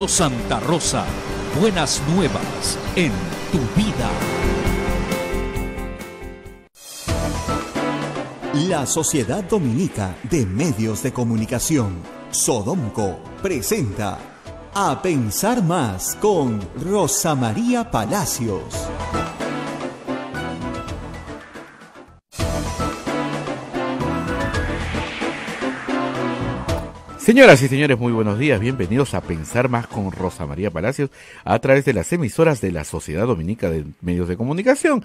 Santa Rosa, buenas nuevas en tu vida. La Sociedad Dominica de Medios de Comunicación, Sodomco, presenta A Pensar Más con Rosa María Palacios. Señoras y señores, muy buenos días. Bienvenidos a Pensar Más con Rosa María Palacios a través de las emisoras de la Sociedad Dominica de Medios de Comunicación.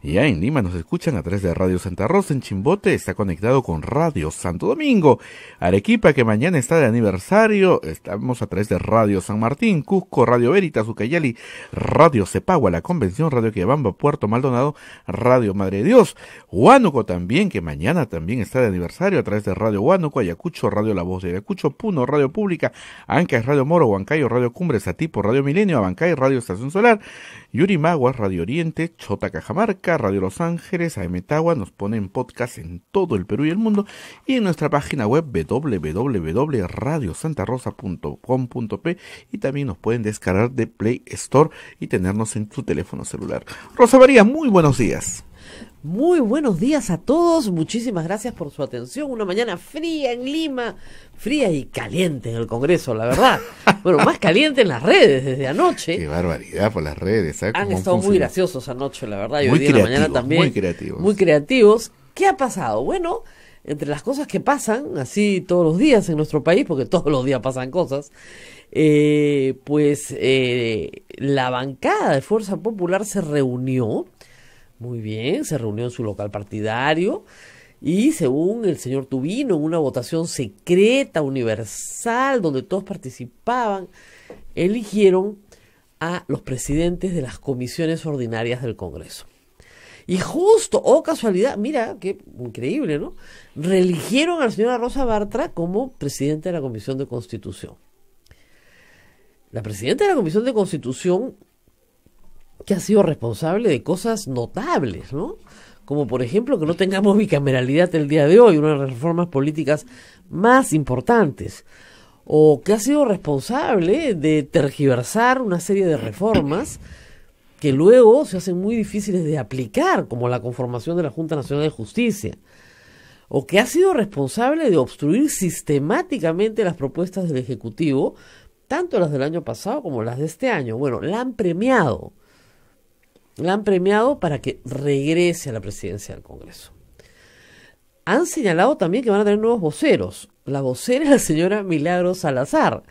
Ya en Lima nos escuchan a través de Radio Santa Rosa, en Chimbote está conectado con Radio Santo Domingo, Arequipa, que mañana está de aniversario, estamos a través de Radio San Martín, Cusco, Radio Veritas, Ucayali, Radio Cepagua, La Convención, Radio Quebamba, Puerto Maldonado, Radio Madre de Dios, Huánuco también, que mañana también está de aniversario a través de Radio Huánuco, Ayacucho, Radio La Voz de Ayacucho, Puno, Radio Pública, Ancash, Radio Moro, Huancayo, Radio Cumbres, Atipo, Radio Milenio, Abancay, Radio Estación Solar, Yurimaguas, Radio Oriente, Chota, Cajamarca, Radio Los Ángeles, AM Tagua, nos ponen podcast en todo el Perú y el mundo, y en nuestra página web www.radiosantarosa.com.p, y también nos pueden descargar de Play Store y tenernos en su teléfono celular. Rosa María, muy buenos días. Muy buenos días a todos, muchísimas gracias por su atención. Una mañana fría en Lima, fría y caliente en el Congreso, la verdad. Bueno, más caliente en las redes desde anoche. Qué barbaridad por las redes. ¿Sabes? Han estado muy graciosos anoche, la verdad. Y muy hoy día en la mañana también. Muy creativos. Muy creativos. ¿Qué ha pasado? Bueno, entre las cosas que pasan, así todos los días en nuestro país, porque todos los días pasan cosas, la bancada de Fuerza Popular se reunió. Muy bien, se reunió en su local partidario y según el señor Tubino, en una votación secreta, universal, donde todos participaban, eligieron a los presidentes de las comisiones ordinarias del Congreso. Y justo, casualidad, mira, qué increíble, ¿no? Reeligieron a la señora Rosa Bartra como presidenta de la Comisión de Constitución. La presidenta de la Comisión de Constitución, que ha sido responsable de cosas notables, ¿no? Como por ejemplo que no tengamos bicameralidad el día de hoy, una de las reformas políticas más importantes, o que ha sido responsable de tergiversar una serie de reformas que luego se hacen muy difíciles de aplicar, como la conformación de la Junta Nacional de Justicia, o que ha sido responsable de obstruir sistemáticamente las propuestas del Ejecutivo, tanto las del año pasado como las de este año. Bueno, la han premiado para que regrese a la presidencia del Congreso. Han señalado también que van a tener nuevos voceros. La vocera es la señora Milagros Salazar,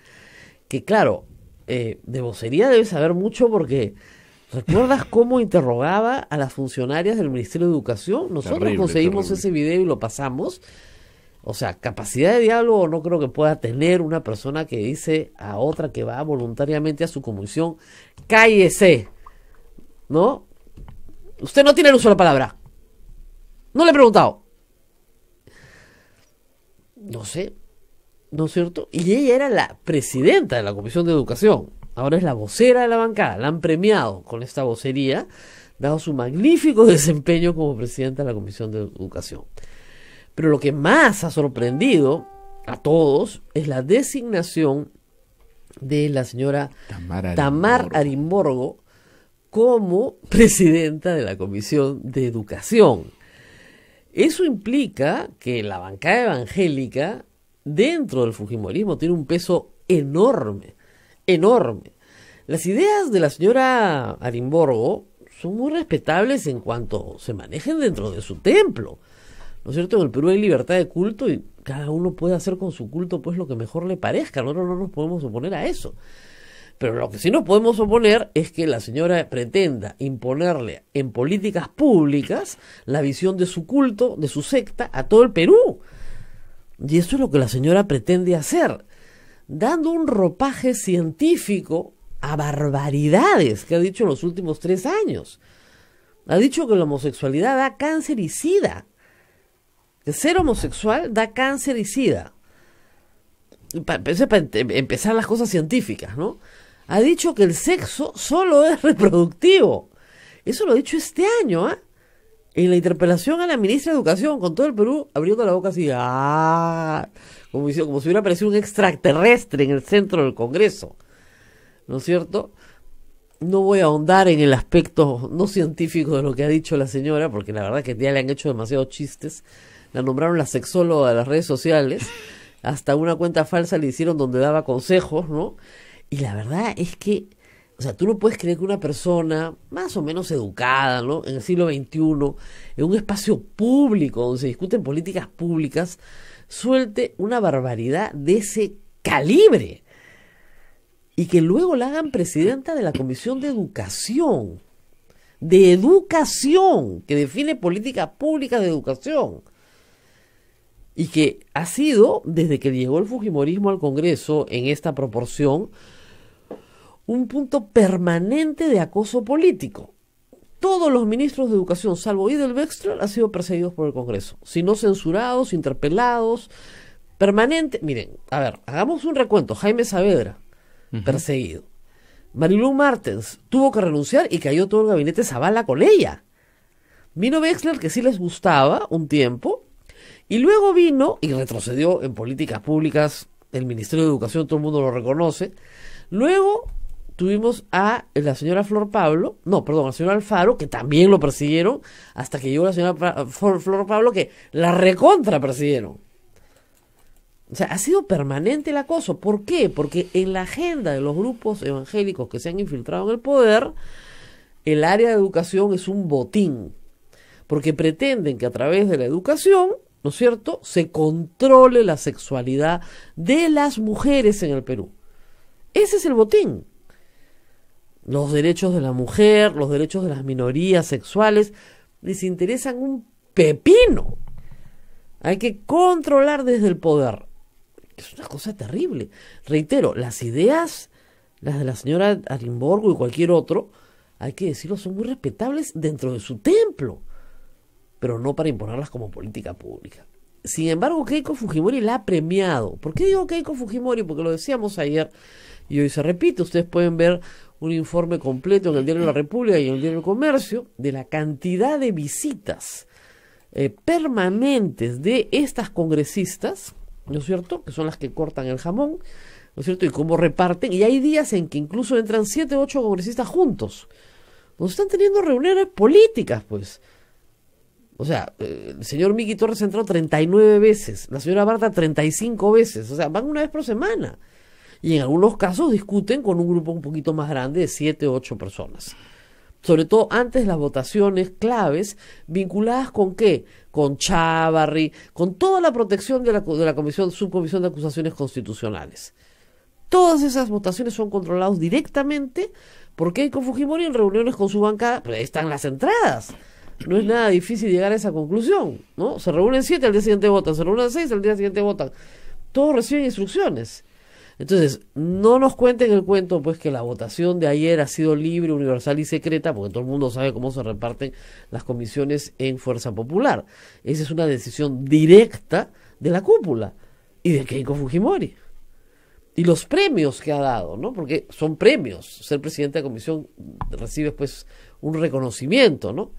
que claro, de vocería debe saber mucho porque ¿recuerdas cómo interrogaba a las funcionarias del Ministerio de Educación? Nosotros conseguimos ese video y lo pasamos. O sea, capacidad de diálogo no creo que pueda tener una persona que dice a otra que va voluntariamente a su comisión, cállese, ¿no? Usted no tiene el uso de la palabra. No le he preguntado. No sé, ¿no es cierto? Y ella era la presidenta de la Comisión de Educación. Ahora es la vocera de la bancada. La han premiado con esta vocería, dado su magnífico desempeño como presidenta de la Comisión de Educación. Pero lo que más ha sorprendido a todos es la designación de la señora Tamar Arimborgo como presidenta de la Comisión de Educación. Eso implica que la bancada evangélica dentro del fujimorismo tiene un peso enorme, enorme. Las ideas de la señora Arimborgo son muy respetables en cuanto se manejen dentro de su templo, ¿no es cierto? En el Perú hay libertad de culto y cada uno puede hacer con su culto pues lo que mejor le parezca. Nosotros no nos podemos oponer a eso. Pero lo que sí nos podemos oponer es que la señora pretenda imponerle en políticas públicas la visión de su culto, de su secta, a todo el Perú. Y eso es lo que la señora pretende hacer, dando un ropaje científico a barbaridades que ha dicho en los últimos 3 años. Ha dicho que la homosexualidad da cáncer y sida. Que ser homosexual da cáncer y sida. Para empezar las cosas científicas, ¿no? Ha dicho que el sexo solo es reproductivo. Eso lo ha dicho este año, ¿ah? En la interpelación a la ministra de Educación, con todo el Perú abriendo la boca así, como si hubiera aparecido un extraterrestre en el centro del Congreso. ¿no es cierto? No voy a ahondar en el aspecto no científico de lo que ha dicho la señora, porque la verdad que ya le han hecho demasiados chistes. La nombraron la sexóloga de las redes sociales, hasta una cuenta falsa le hicieron donde daba consejos, ¿no? Y la verdad es que, o sea, tú no puedes creer que una persona más o menos educada, ¿no?, en el siglo XXI, en un espacio público donde se discuten políticas públicas, suelte una barbaridad de ese calibre. Y que luego la hagan presidenta de la Comisión de Educación, que define política pública de educación. Y que ha sido, desde que llegó el fujimorismo al Congreso en esta proporción, un punto permanente de acoso político. Todos los ministros de educación, salvo Idel Bextrer, han sido perseguidos por el Congreso. Si no censurados, interpelados, permanente. Miren, a ver, hagamos un recuento. Jaime Saavedra, perseguido. Marilu Martens tuvo que renunciar y cayó todo el gabinete Zavala con ella. Vino Wexler, que sí les gustaba un tiempo, y luego vino y retrocedió en políticas públicas. El Ministerio de Educación, todo el mundo lo reconoce. Luego tuvimos a la señora la señora Alfaro, que también lo persiguieron, hasta que llegó la señora Flor Pablo, que la recontra persiguieron. O sea, ha sido permanente el acoso. ¿Por qué? Porque en la agenda de los grupos evangélicos que se han infiltrado en el poder, el área de educación es un botín. Porque pretenden que a través de la educación, ¿no es cierto?, se controle la sexualidad de las mujeres en el Perú. Ese es el botín. Los derechos de la mujer, los derechos de las minorías sexuales, les interesan un pepino. Hay que controlar desde el poder. Es una cosa terrible. Reitero, las ideas, las de la señora Arimborgo y cualquier otro, hay que decirlo, son muy respetables dentro de su templo, pero no para imponerlas como política pública. Sin embargo, Keiko Fujimori la ha premiado. ¿Por qué digo Keiko Fujimori? Porque lo decíamos ayer y hoy se repite. Ustedes pueden ver un informe completo en el Diario de la República y en el Diario del Comercio de la cantidad de visitas permanentes de estas congresistas, ¿no es cierto?, que son las que cortan el jamón, ¿no es cierto?, y cómo reparten. Y hay días en que incluso entran 7 o 8 congresistas juntos, donde están teniendo reuniones políticas, pues. O sea, el señor Miki Torres entró 39 veces, la señora Barta 35 veces, o sea, van una vez por semana. Y en algunos casos discuten con un grupo un poquito más grande de 7 o 8 personas. Sobre todo antes de las votaciones claves, vinculadas con ¿qué? Con Chávarri, con toda la protección de la subcomisión de acusaciones constitucionales. Todas esas votaciones son controladas directamente por Keiko Fujimori en reuniones con su bancada, pero ahí están las entradas. No es nada difícil llegar a esa conclusión, ¿no? Se reúnen 7, al día siguiente votan, se reúnen 6, al día siguiente votan. Todos reciben instrucciones. Entonces, no nos cuenten el cuento, pues, que la votación de ayer ha sido libre, universal y secreta, porque todo el mundo sabe cómo se reparten las comisiones en Fuerza Popular. Esa es una decisión directa de la cúpula y de Keiko Fujimori. Y los premios que ha dado, ¿no? Porque son premios. Ser presidente de la comisión recibe, pues, un reconocimiento, ¿no?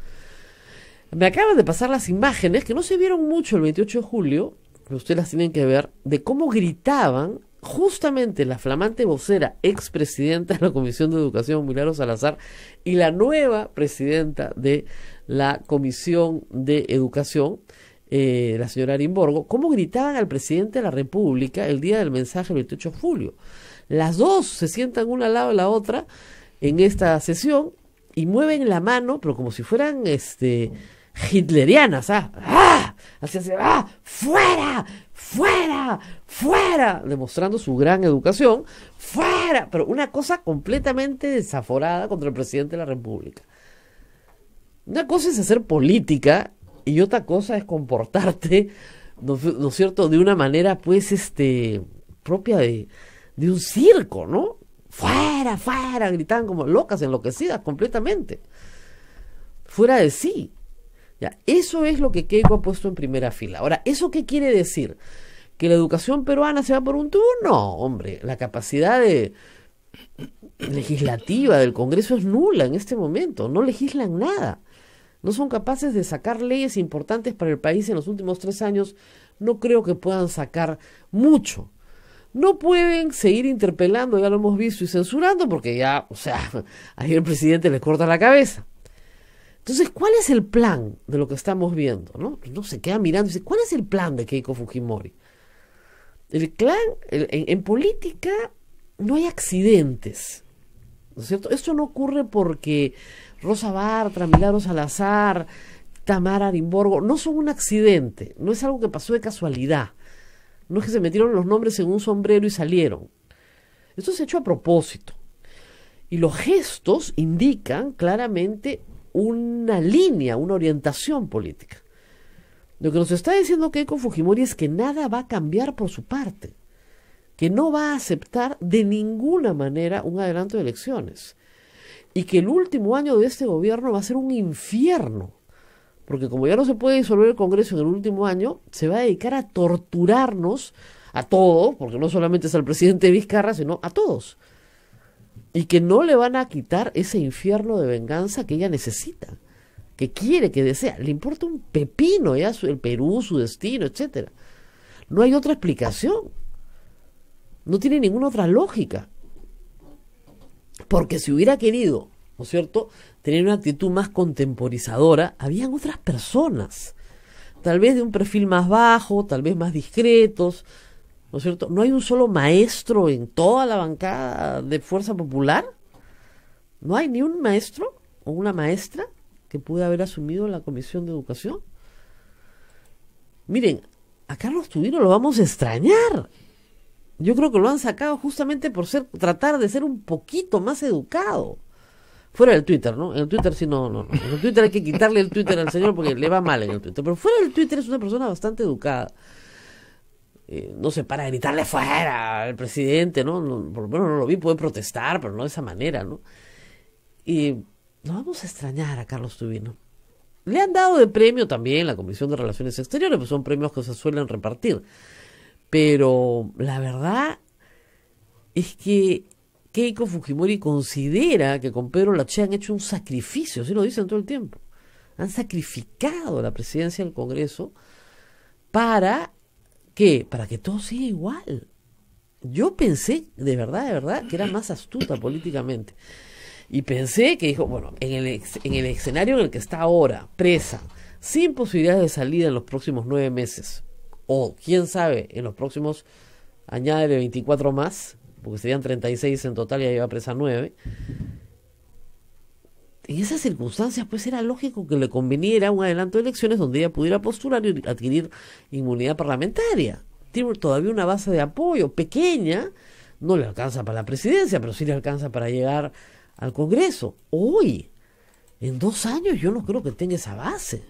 Me acaban de pasar las imágenes, que no se vieron mucho el 28 de julio, pero ustedes las tienen que ver, de cómo gritaban justamente la flamante vocera, expresidenta de la Comisión de Educación, Milagros Salazar, y la nueva presidenta de la Comisión de Educación, la señora Arimborgo, cómo gritaban al presidente de la República el día del mensaje el 28 de julio. Las dos se sientan una al lado de la otra en esta sesión y mueven la mano, pero como si fueran hitlerianas, así, fuera, fuera, fuera, demostrando su gran educación, fuera, pero una cosa completamente desaforada contra el presidente de la República. Una cosa es hacer política y otra cosa es comportarte, ¿no es cierto?, de una manera, pues, propia de un circo, ¿no? Fuera, fuera, gritaban como locas, enloquecidas completamente, fuera de sí. Ya, eso es lo que Keiko ha puesto en primera fila. Ahora, ¿eso qué quiere decir? ¿Que la educación peruana se va por un tubo? No, hombre, la capacidad legislativa del Congreso es nula en este momento, no legislan nada. No son capaces de sacar leyes importantes para el país en los últimos 3 años, no creo que puedan sacar mucho. No pueden seguir interpelando, ya lo hemos visto, y censurando, porque ya, o sea, ahí el presidente les corta la cabeza. Entonces, ¿cuál es el plan de lo que estamos viendo? No se queda mirando y dice, ¿cuál es el plan de Keiko Fujimori? El plan, en política no hay accidentes, ¿no es cierto? Esto no ocurre porque Rosa Bartra, Milagros Salazar, Tamara Arimborgo no son un accidente, no es algo que pasó de casualidad, no es que se metieron los nombres en un sombrero y salieron. Esto se ha hecho a propósito. Y los gestos indican claramente una línea, una orientación política. Lo que nos está diciendo Keiko Fujimori es que nada va a cambiar por su parte, que no va a aceptar de ninguna manera un adelanto de elecciones y que el último año de este gobierno va a ser un infierno, porque como ya no se puede disolver el Congreso en el último año, se va a dedicar a torturarnos a todos, porque no solamente es al presidente Vizcarra, sino a todos, y que no le van a quitar ese infierno de venganza que ella necesita, que quiere, que desea. Le importa un pepino ya el Perú, su destino, etcétera. No hay otra explicación. No tiene ninguna otra lógica. Porque si hubiera querido, ¿no es cierto?, tener una actitud más contemporizadora, habían otras personas, tal vez de un perfil más bajo, tal vez más discretos, ¿no es cierto? No hay un solo maestro en toda la bancada de Fuerza Popular. No hay ni un maestro o una maestra que pudo haber asumido la Comisión de Educación. Miren, a Carlos Tubino lo vamos a extrañar. Yo creo que lo han sacado justamente por tratar de ser un poquito más educado. Fuera del Twitter, ¿no? En el Twitter sí, no. En el Twitter hay que quitarle el Twitter al señor porque le va mal en el Twitter. Pero fuera del Twitter es una persona bastante educada. No se para a gritarle fuera al presidente, ¿no? Por lo menos no lo vi, puede protestar, pero no de esa manera, ¿no? Y nos vamos a extrañar a Carlos Tubino. Le han dado de premio también la Comisión de Relaciones Exteriores, pues son premios que se suelen repartir. Pero la verdad es que Keiko Fujimori considera que con Pedro Lachea han hecho un sacrificio, así lo dicen todo el tiempo. Han sacrificado la presidencia del Congreso para ¿qué? Para que todo siga igual. Yo pensé, de verdad, que era más astuta políticamente. Y pensé que dijo, bueno, en el escenario en el que está ahora, presa, sin posibilidades de salida en los próximos 9 meses, o quién sabe, en los próximos, añádele 24 más, porque serían 36 en total, ya lleva presa 9. En esas circunstancias, pues era lógico que le conveniera un adelanto de elecciones donde ella pudiera postular y adquirir inmunidad parlamentaria. Tiene todavía una base de apoyo pequeña, no le alcanza para la presidencia, pero sí le alcanza para llegar al Congreso. Hoy, en 2 años, yo no creo que tenga esa base.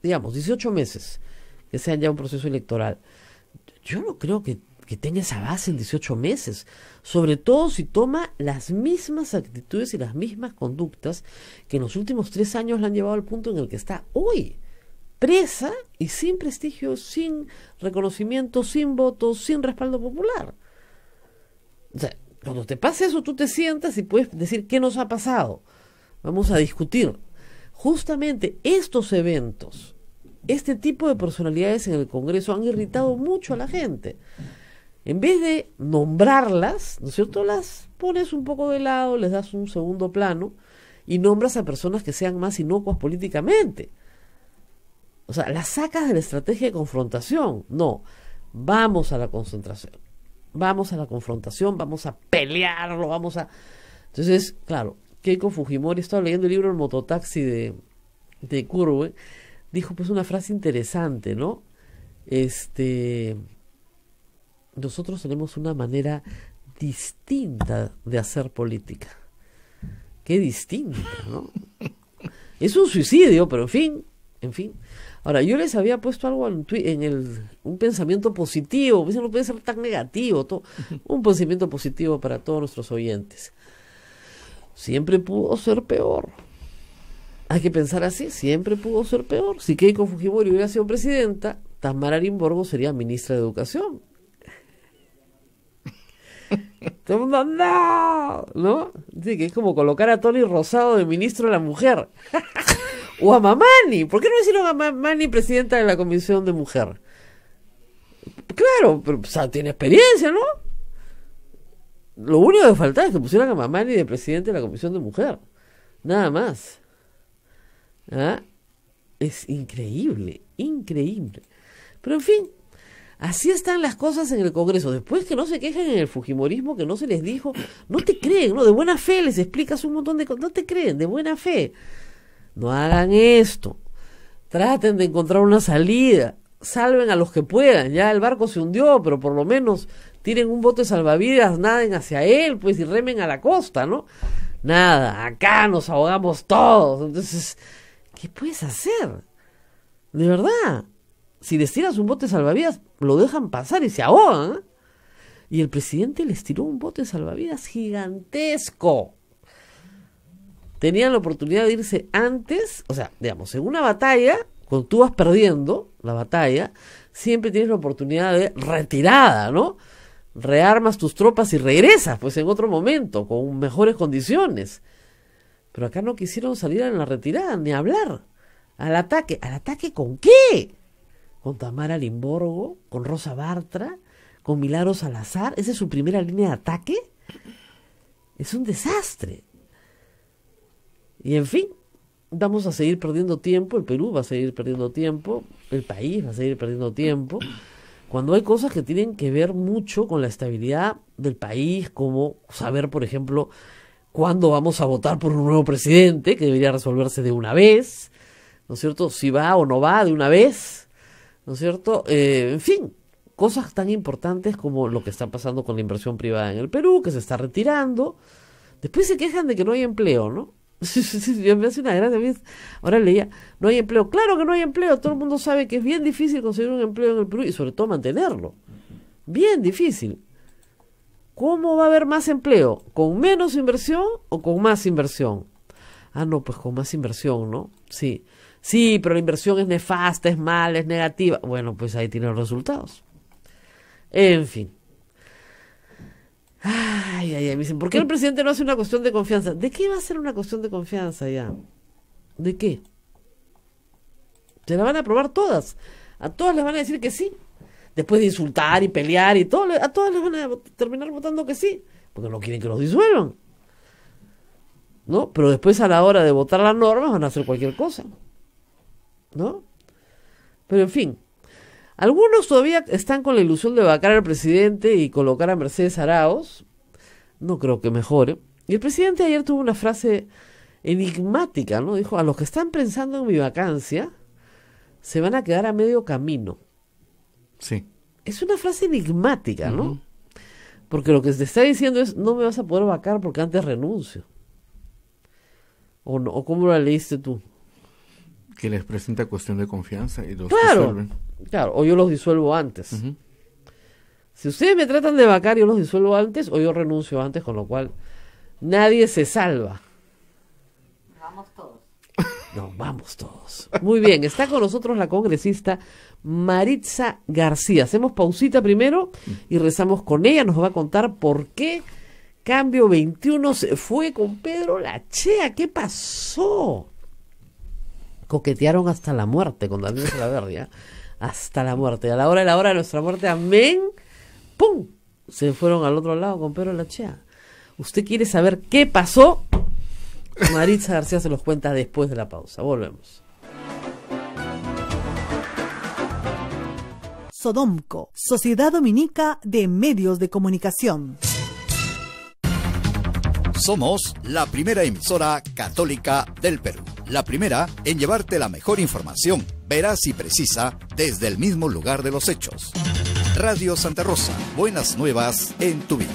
Digamos, 18 meses, que sean ya un proceso electoral. Yo no creo que tenga esa base en 18 meses, sobre todo si toma las mismas actitudes y las mismas conductas que en los últimos 3 años la han llevado al punto en el que está hoy, presa y sin prestigio, sin reconocimiento, sin votos, sin respaldo popular. O sea, cuando te pase eso, tú te sientas y puedes decir qué nos ha pasado. Vamos a discutir. Justamente estos eventos, este tipo de personalidades en el Congreso han irritado mucho a la gente. En vez de nombrarlas, ¿no es cierto?, las pones un poco de lado, les das un segundo plano y nombras a personas que sean más inocuas políticamente. O sea, las sacas de la estrategia de confrontación. No, vamos a la concentración, vamos a la confrontación, vamos a pelearlo, vamos a... Entonces, claro, Keiko Fujimori, estaba leyendo el libro El mototaxi de Curwe, dijo pues una frase interesante, ¿no? Nosotros tenemos una manera distinta de hacer política. Qué distinta, ¿no? Es un suicidio, pero en fin. Ahora, yo les había puesto algo un pensamiento positivo, eso no puede ser tan negativo, un pensamiento positivo para todos nuestros oyentes. Siempre pudo ser peor. Hay que pensar así, siempre pudo ser peor. Si Keiko Fujimori hubiera sido presidenta, Tamara Arimborgo sería ministra de Educación. Todo el mundo, ¿no? Sí, que es como colocar a Tony Rosado de ministro de la Mujer. O a Mamani. ¿Por qué no hicieron a Mamani presidenta de la Comisión de Mujer? Claro, pero o sea, tiene experiencia, ¿no? Lo único que faltaba es que pusieran a Mamani de presidente de la Comisión de Mujer. Nada más. ¿Ah? Es increíble, increíble. Pero en fin, así están las cosas en el Congreso. Después que no se quejen en el fujimorismo, que no se les dijo, no te creen, ¿no? De buena fe les explicas un montón de cosas, no te creen, de buena fe. No hagan esto. Traten de encontrar una salida. Salven a los que puedan. Ya el barco se hundió, pero por lo menos tiren un bote salvavidas, naden hacia él, pues, y remen a la costa, ¿no? Nada, acá nos ahogamos todos. Entonces, ¿qué puedes hacer? De verdad. Si les tiras un bote salvavidas, lo dejan pasar y se ahogan, ¿eh? Y el presidente les tiró un bote salvavidas gigantesco. Tenían la oportunidad de irse antes, o sea, digamos, en una batalla, cuando tú vas perdiendo la batalla, siempre tienes la oportunidad de retirada, ¿no? Rearmas tus tropas y regresas, pues en otro momento, con mejores condiciones. Pero acá no quisieron salir en la retirada, ni hablar. Al ataque. ¿Al ataque con qué? ¿Con Tamara Limborgo? ¿Con Rosa Bartra? ¿Con Milagros Salazar? ¿Esa es su primera línea de ataque? Es un desastre. Y en fin, vamos a seguir perdiendo tiempo, el Perú va a seguir perdiendo tiempo, el país va a seguir perdiendo tiempo, cuando hay cosas que tienen que ver mucho con la estabilidad del país, como saber, por ejemplo, cuándo vamos a votar por un nuevo presidente, que debería resolverse de una vez, ¿no es cierto? Si va o no va de una vez, ¿no es cierto? En fin, cosas tan importantes como lo que está pasando con la inversión privada en el Perú, que se está retirando. Después se quejan de que no hay empleo, ¿no? Yo me hace una gracia. Ahora leía, no hay empleo. Claro que no hay empleo. Todo el mundo sabe que es bien difícil conseguir un empleo en el Perú y sobre todo mantenerlo. Bien difícil. ¿Cómo va a haber más empleo? ¿Con menos inversión o con más inversión? Ah, no, pues con más inversión, ¿no? Sí. Sí, pero la inversión es nefasta, es mala, es negativa. Bueno, pues ahí tienen los resultados. En fin. Ay, ay, ay, me dicen, ¿por qué el presidente no hace una cuestión de confianza? ¿De qué va a ser una cuestión de confianza ya? ¿De qué? Se la van a aprobar todas. A todas les van a decir que sí. Después de insultar y pelear y todo, a todas les van a terminar votando que sí. Porque no quieren que los disuelvan. ¿No? Pero después a la hora de votar las normas van a hacer cualquier cosa. ¿No? Pero en fin. Algunos todavía están con la ilusión de vacar al presidente y colocar a Mercedes Arauz. No creo que mejore. Y el presidente ayer tuvo una frase enigmática, ¿no? Dijo, a los que están pensando en mi vacancia, se van a quedar a medio camino. Sí. Es una frase enigmática, ¿no? Porque lo que se está diciendo es, no me vas a poder vacar porque antes renuncio. ¿O no? ¿O cómo la leíste tú? Que les presenta cuestión de confianza y los disuelven. Claro, o yo los disuelvo antes. Si ustedes me tratan de vacar, yo los disuelvo antes o yo renuncio antes, con lo cual nadie se salva. Vamos todos. No, vamos todos. Muy bien, está con nosotros la congresista Maritza García. Hacemos pausita primero y rezamos con ella. Nos va a contar por qué Cambio 21 se fue con Pedro Lachea. ¿Qué pasó? Coquetearon hasta la muerte con Daniel Salaverry, ¿eh? Hasta la muerte. A la hora de nuestra muerte, amén, ¡pum! Se fueron al otro lado con Pedro Lachea. ¿Usted quiere saber qué pasó? Maritza García se los cuenta después de la pausa. Volvemos. Sodomco, Sociedad Dominica de Medios de Comunicación. Somos la primera emisora católica del Perú. La primera en llevarte la mejor información, veraz y precisa, desde el mismo lugar de los hechos. Radio Santa Rosa, buenas nuevas en tu vida.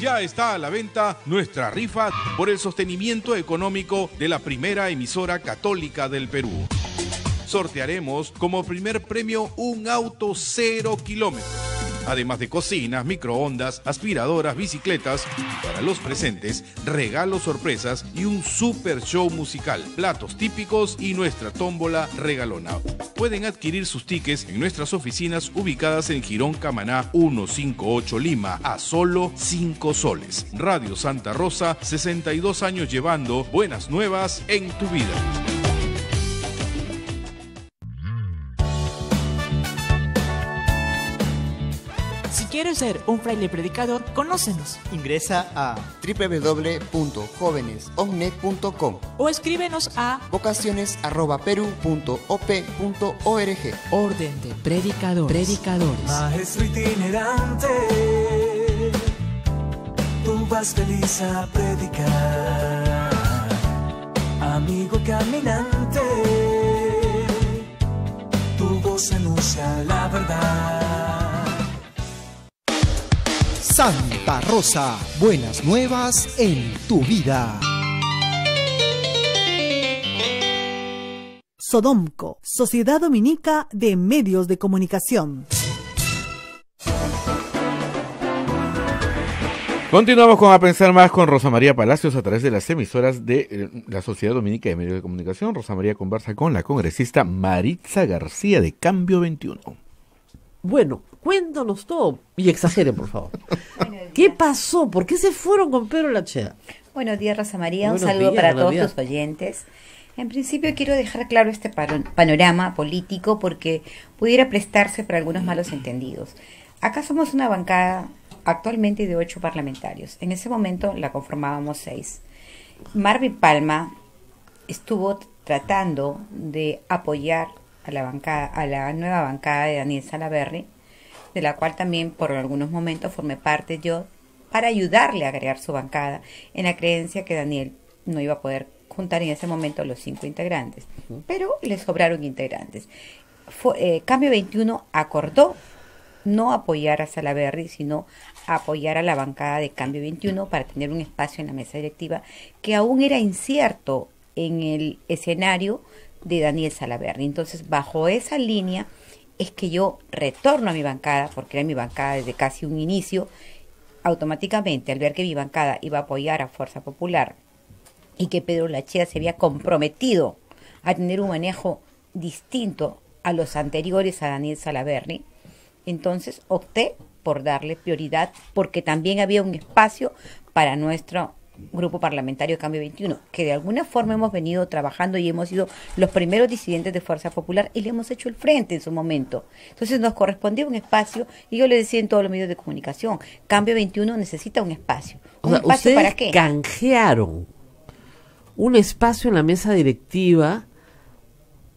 Ya está a la venta nuestra rifa por el sostenimiento económico de la primera emisora católica del Perú. Sortearemos como primer premio un auto 0 kilómetros. Además de cocinas, microondas, aspiradoras, bicicletas. Para los presentes, regalos sorpresas y un super show musical, platos típicos y nuestra tómbola regalona. Pueden adquirir sus tickets en nuestras oficinas ubicadas en Girón Camaná 158 Lima a solo 5 soles. Radio Santa Rosa, 62 años llevando buenas nuevas en tu vida. quieres ser un fraile predicador, conócenos. Ingresa a www.jovenesovne.com o escríbenos a vocaciones@peru.op.org. Orden de Predicadores. Maestro itinerante, tú vas feliz a predicar. Amigo caminante, tu voz anuncia la verdad. Santa Rosa, buenas nuevas en tu vida. Sodomco, Sociedad Dominica de Medios de Comunicación. Continuamos con A Pensar Más con Rosa María Palacios a través de las emisoras de la Sociedad Dominica de Medios de Comunicación. Rosa María conversa con la congresista Maritza García de Cambio 21. Bueno, cuéntanos todo y exagere, por favor. ¿Qué pasó? ¿Por qué se fueron con Pedro Lachea? Buenos días, Rosa María. Buenos Un saludo días, para buenos todos días. tus oyentes. En principio quiero dejar claro este panorama político porque pudiera prestarse para algunos malos entendidos. Acá somos una bancada actualmente de 8 parlamentarios. En ese momento la conformábamos 6. Marvin Palma estuvo tratando de apoyar a la bancada, a la nueva bancada de Daniel Salaverry, de la cual también por algunos momentos formé parte yo, para ayudarle a crear su bancada, en la creencia que Daniel no iba a poder juntar en ese momento los 5 integrantes, pero le sobraron integrantes. Cambio 21 acordó no apoyar a Salaverry, sino apoyar a la bancada de Cambio 21 para tener un espacio en la mesa directiva que aún era incierto en el escenario de Daniel Salaverry. Entonces, bajo esa línea es que yo retorno a mi bancada, porque era mi bancada desde casi un inicio. Automáticamente, al ver que mi bancada iba a apoyar a Fuerza Popular y que Pedro Lachea se había comprometido a tener un manejo distinto a los anteriores a Daniel Salaverry, entonces opté por darle prioridad porque también había un espacio para nuestro grupo parlamentario Cambio 21, que de alguna forma hemos venido trabajando y hemos sido los primeros disidentes de Fuerza Popular y le hemos hecho el frente en su momento. Entonces nos correspondía un espacio y yo le decía en todos los medios de comunicación, Cambio 21 necesita un espacio. ¿Un espacio para qué? Canjearon un espacio en la mesa directiva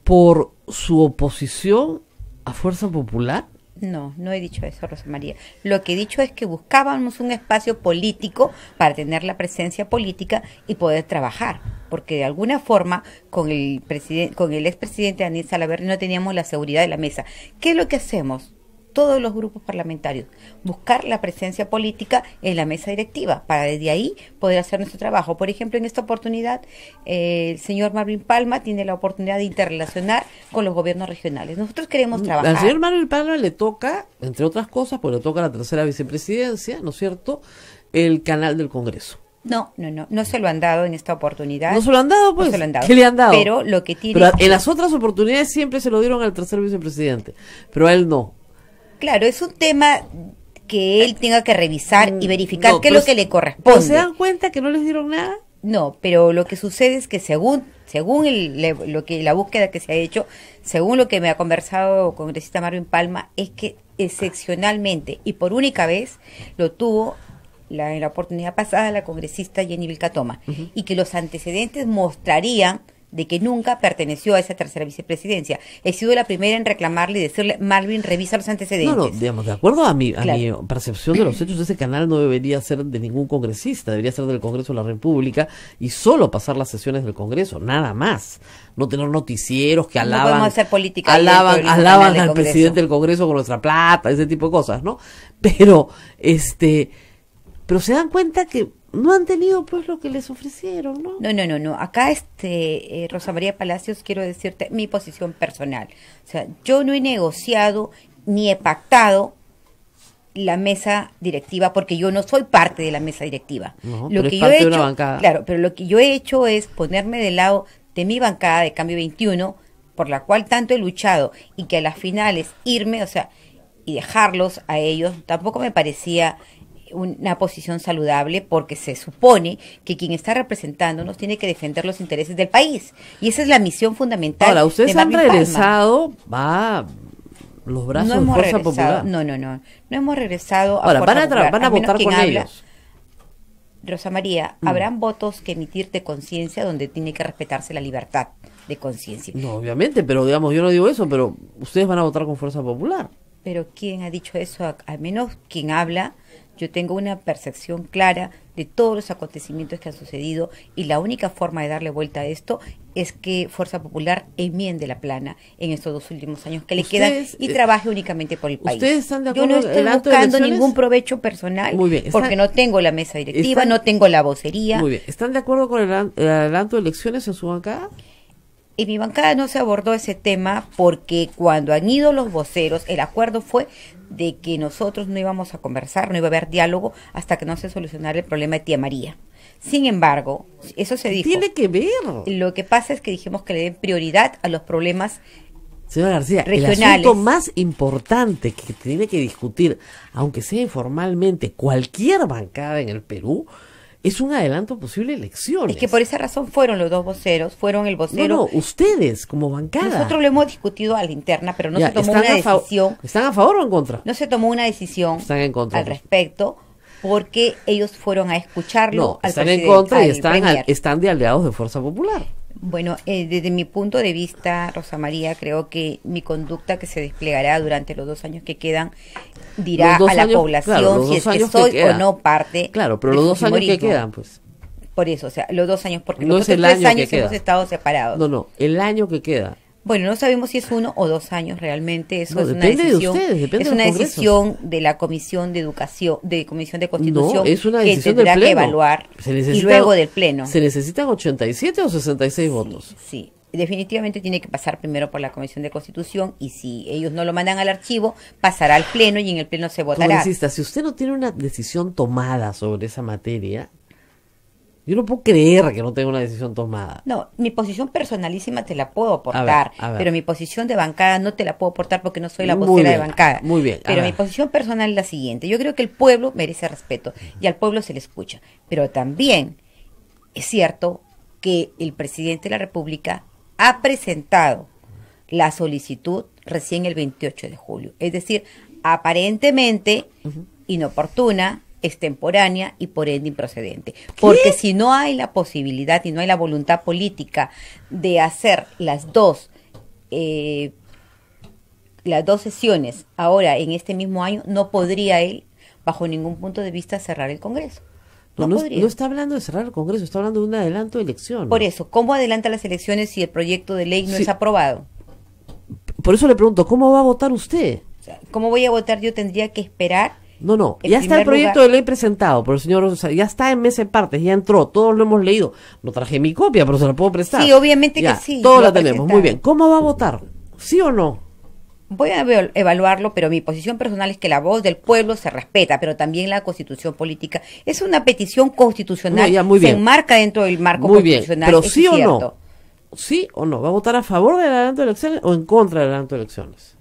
por su oposición a Fuerza Popular. No, no he dicho eso, Rosa María. Lo que he dicho es que buscábamos un espacio político para tener la presencia política y poder trabajar, porque de alguna forma con el expresidente Daniel Salaverry no teníamos la seguridad de la mesa. ¿Qué es lo que hacemos? Todos los grupos parlamentarios, buscar la presencia política en la mesa directiva, para desde ahí poder hacer nuestro trabajo. Por ejemplo, en esta oportunidad, el señor Marvin Palma tiene la oportunidad de interrelacionar con los gobiernos regionales. Nosotros queremos trabajar. Al señor Marvin Palma le toca, entre otras cosas, pues le toca la tercera vicepresidencia, ¿no es cierto?, el canal del Congreso. No se lo han dado en esta oportunidad. ¿No se lo han dado, pues? No se lo han dado. ¿Qué le han dado? Pero lo que tiene... Pero en las otras oportunidades siempre se lo dieron al tercer vicepresidente, pero a él no. Claro, es un tema que él tenga que revisar y verificar qué es lo que le corresponde. ¿Se dan cuenta que no les dieron nada? No, pero lo que sucede es que según la búsqueda que se ha hecho, según lo que me ha conversado el congresista Marvin Palma, es que excepcionalmente y por única vez lo tuvo en la oportunidad pasada la congresista Jenny Vilcatoma, y que los antecedentes mostrarían de que nunca perteneció a esa tercera vicepresidencia. He sido la primera en reclamarle y decirle, Marvin, revisa los antecedentes. No, digamos, de acuerdo a mi percepción de los hechos, ese canal no debería ser de ningún congresista, debería ser del Congreso de la República y solo pasar las sesiones del Congreso, nada más. No tener noticieros que alaban, podemos hacer política alaban al presidente del Congreso con nuestra plata, ese tipo de cosas, ¿no? Pero se dan cuenta que no han tenido pues lo que les ofrecieron, ¿no? No. Acá, Rosa María Palacios, quiero decirte mi posición personal. O sea, yo no he negociado ni he pactado la mesa directiva porque yo no soy parte de la mesa directiva. No, lo pero que es yo parte he de una hecho, bancada. claro, pero lo que yo he hecho es ponerme del lado de mi bancada de Cambio 21, por la cual tanto he luchado, y que a las finales irme, o sea, y dejarlos a ellos, tampoco me parecía una posición saludable, porque se supone que quien está representándonos tiene que defender los intereses del país, y esa es la misión fundamental. Ahora, ustedes de han Marvin Palma. regresado los brazos no de hemos Fuerza regresado. Popular. No hemos regresado a Ahora, Fuerza Popular, van a al menos votar quien con habla. ellos. Rosa María, habrán votos que emitir de conciencia donde tiene que respetarse la libertad de conciencia. No, obviamente, pero digamos, yo no digo eso, pero ustedes van a votar con Fuerza Popular. Pero ¿quién ha dicho eso? Al menos quien habla, yo tengo una percepción clara de todos los acontecimientos que han sucedido y la única forma de darle vuelta a esto es que Fuerza Popular enmiende la plana en estos 2 últimos años que le quedan y trabaje únicamente por el país. ¿Ustedes están de Yo acuerdo no estoy el acto de buscando elecciones? ningún provecho personal. Muy bien, porque no tengo la mesa directiva, no tengo la vocería. Muy bien. ¿Están de acuerdo con el adelanto de elecciones en su bancada? En mi bancada no se abordó ese tema porque cuando han ido los voceros, el acuerdo fue de que nosotros no íbamos a conversar, no iba a haber diálogo hasta que no se solucionara el problema de Tía María. Sin embargo, eso se dijo. Tiene que ver. Lo que pasa es que dijimos que le den prioridad a los problemas Señora García, regionales. El asunto más importante que tiene que discutir, aunque sea informalmente, cualquier bancada en el Perú, es un adelanto a posible elecciones. Es que por esa razón fueron los 2 voceros, fueron el vocero. No, ustedes como bancada. Nosotros lo hemos discutido a la interna, pero no Ya, se tomó una decisión. ¿Están a favor o en contra? No se tomó una decisión Están en contra, al respecto, porque ellos fueron a escucharlo No, al están en presidente, contra y al están de aliados de Fuerza Popular. Bueno, desde mi punto de vista, Rosa María, creo que mi conducta que se desplegará durante los 2 años que quedan dirá a la población si es que soy o no parte. Claro, pero los 2 años que quedan, pues. Por eso, o sea, los 2 años, porque no nosotros es el 3 años que hemos queda. estado separados. No, el año que queda. Bueno, no sabemos si es 1 o 2 años realmente. Eso es una depende decisión. De ustedes, depende es de una los decisión de la Comisión de Educación, de Comisión de Constitución, no, es una que decisión tendrá del que pleno. evaluar y luego del pleno. ¿Se necesitan 87 o 66 votos? Sí. Definitivamente tiene que pasar primero por la Comisión de Constitución y si ellos no lo mandan al archivo, pasará al pleno y en el pleno se votará. Congresista, si usted no tiene una decisión tomada sobre esa materia, yo no puedo creer que no tenga una decisión tomada. No, mi posición personalísima te la puedo aportar, a ver. pero mi posición de bancada no te la puedo aportar porque no soy la vocera de bancada. Muy bien. Pero mi posición personal es la siguiente. Yo creo que el pueblo merece respeto y al pueblo se le escucha. Pero también es cierto que el presidente de la República ha presentado la solicitud recién el 28 de julio. Es decir, aparentemente inoportuna, extemporánea y por ende improcedente. Porque si no hay la posibilidad y no hay la voluntad política de hacer las dos sesiones ahora en este mismo año, no podría él, bajo ningún punto de vista, cerrar el Congreso. No está hablando de cerrar el Congreso, está hablando de un adelanto de elecciones. Por eso, ¿cómo adelanta las elecciones si el proyecto de ley no es aprobado? Por eso le pregunto, ¿cómo va a votar usted? O sea, ¿cómo voy a votar? Yo tendría que esperar. No, ya está el proyecto de ley presentado por el señor, o sea, ya está en mesa de partes, ya entró, todos lo hemos leído. No traje mi copia, pero se la puedo prestar. Sí, obviamente ya, que sí. Todos la tenemos, muy bien. ¿Cómo va a votar? ¿Sí o no? Voy a evaluarlo, pero mi posición personal es que la voz del pueblo se respeta, pero también la constitución política. Es una petición constitucional, se enmarca dentro del marco constitucional. Pero sí o no, ¿sí o no? ¿Va a votar a favor del adelanto de elecciones o en contra del adelanto de elecciones?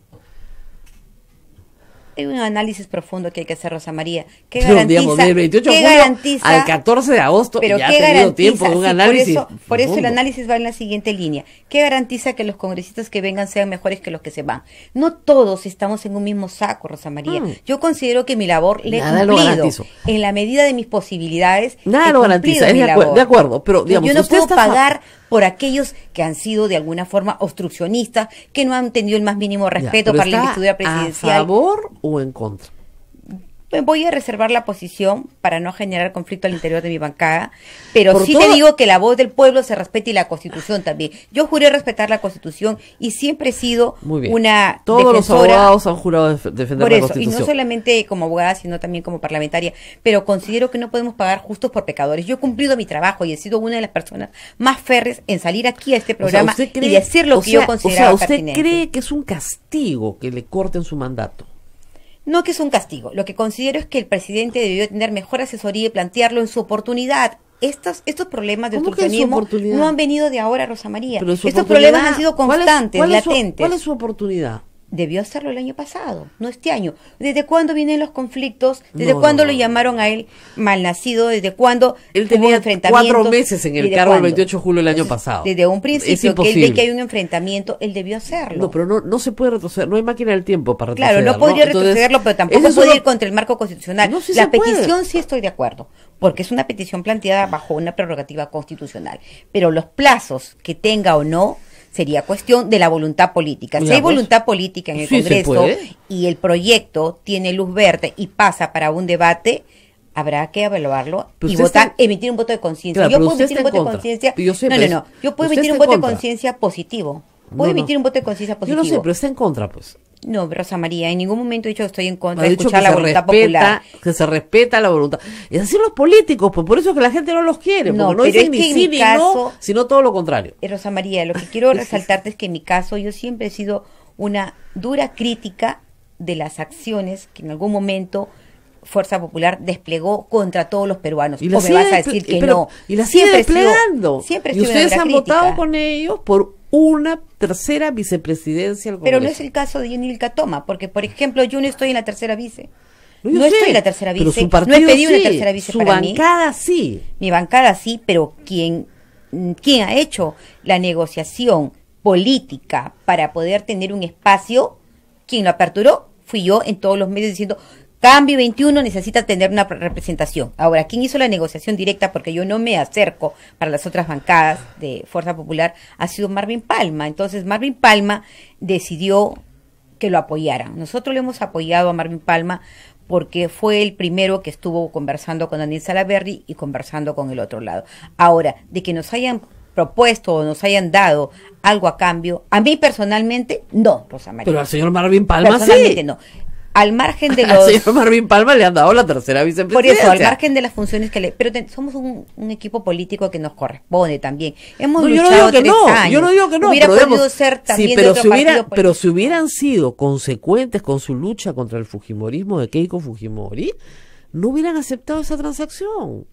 Hay un análisis profundo que hay que hacer, Rosa María. ¿Qué garantiza? Digamos, del 28 de julio al 14 de agosto pero ya ha tenido tiempo de un análisis. Por eso el análisis va en la siguiente línea. ¿Qué garantiza que los congresistas que vengan sean mejores que los que se van? No todos estamos en un mismo saco, Rosa María. Yo considero que mi labor le he cumplido. En la medida de mis posibilidades. Nada lo garantiza, es de acuerdo. Pero digamos, yo no puedo pagar por aquellos que han sido de alguna forma obstruccionistas, que no han tenido el más mínimo respeto para la investidura presidencial. ¿A favor o en contra? Voy a reservar la posición para no generar conflicto al interior de mi bancada, pero sí te digo que la voz del pueblo se respete y la Constitución también. Yo juré respetar la Constitución y siempre he sido una Todos los abogados han jurado defender la Constitución. Y no solamente como abogada, sino también como parlamentaria, pero considero que no podemos pagar justos por pecadores. Yo he cumplido mi trabajo y he sido una de las personas más férreas en salir aquí a este programa y decir lo que yo consideraba pertinente. ¿Usted cree que es un castigo que le corten su mandato? No que es un castigo, lo que considero es que el presidente debió tener mejor asesoría y plantearlo en su oportunidad. Estos problemas de obstruccionismo no han venido de ahora, Rosa María. Estos problemas han sido constantes, latentes. ¿Cuál es su oportunidad? Debió hacerlo el año pasado, no este año. ¿Desde cuándo vienen los conflictos? ¿Desde cuándo lo llamaron a él malnacido? ¿Desde cuándo él hubo tenía enfrentamientos? 4 meses en el cargo el 28 de julio del año pasado. Desde un principio Es que él ve imposible. que hay un enfrentamiento, él debió hacerlo. No, pero no se puede retroceder, no hay máquina del tiempo para retroceder. Claro, no podría Entonces, retrocederlo, pero tampoco ese es puede uno- ir contra el marco constitucional. No, sí la se puede. petición sí estoy de acuerdo, porque es una petición planteada bajo una prerrogativa constitucional. Pero los plazos que tenga o no sería cuestión de la voluntad política. Si Ya, hay pues. voluntad política en el Sí, se Congreso puede. y el proyecto tiene luz verde y pasa para un debate, habrá que evaluarlo Pero y usted votar, está- emitir un voto de conciencia. Claro, Yo pero puedo usted emitir un está voto en de contra. conciencia. Yo sé, No, pero no, no. Yo puedo usted emitir un está en voto de contra. conciencia positivo. No, Puedo no. emitir un voto de conciencia Yo positivo. lo sé, pero está en contra, pues. No, Rosa María, en ningún momento he dicho que estoy en contra Ha de dicho escuchar que la se voluntad respeta, popular. que se respeta la voluntad. Es así los políticos, pues por eso es que la gente no los quiere, No, porque no pero dicen es ni que en sí mi ni caso- no, sino todo lo contrario. Rosa María, lo que quiero resaltarte es que en mi caso yo siempre he sido una dura crítica de las acciones que en algún momento Fuerza Popular desplegó contra todos los peruanos. Y la O me sigue vas a desple- decir que pero- no. Y la sigue Siempre he sido- desplegando. siempre he Y sido una ustedes dura han crítica. votado con ellos por una tercera vicepresidencia al Pero Congreso. no es el caso de Yenilka Toma, porque por ejemplo yo no estoy en la tercera vice. Yo No sé, estoy en la tercera pero vice. su No partido he pedido sí, una tercera vice su para mí. bancada sí. Mi bancada sí, pero ¿quién ha hecho la negociación política para poder tener un espacio? ¿Quién lo aperturó? Fui yo en todos los medios diciendo, Cambio 21 necesita tener una representación. Ahora, ¿quién hizo la negociación directa? Porque yo no me acerco para las otras bancadas de Fuerza Popular, ha sido Marvin Palma. Entonces, Marvin Palma decidió que lo apoyaran. Nosotros le hemos apoyado a Marvin Palma porque fue el primero que estuvo conversando con Daniel Salaverry y conversando con el otro lado. Ahora, de que nos hayan propuesto o nos hayan dado algo a cambio, a mí personalmente, no, Rosa María. Pero al señor Marvin Palma Personalmente sí. no. Al margen de Al los... señor Marvin Palma le han dado la tercera vicepresidencia. Por eso, al margen de las funciones que le... Pero somos un equipo político que nos corresponde también. Hemos No, yo no luchado digo que 3 no, años. yo no digo que no, Hubiera pero podido digamos, ser también sí, de otro partido pero si hubieran sido consecuentes con su lucha contra el fujimorismo de Keiko Fujimori, no hubieran aceptado esa transacción.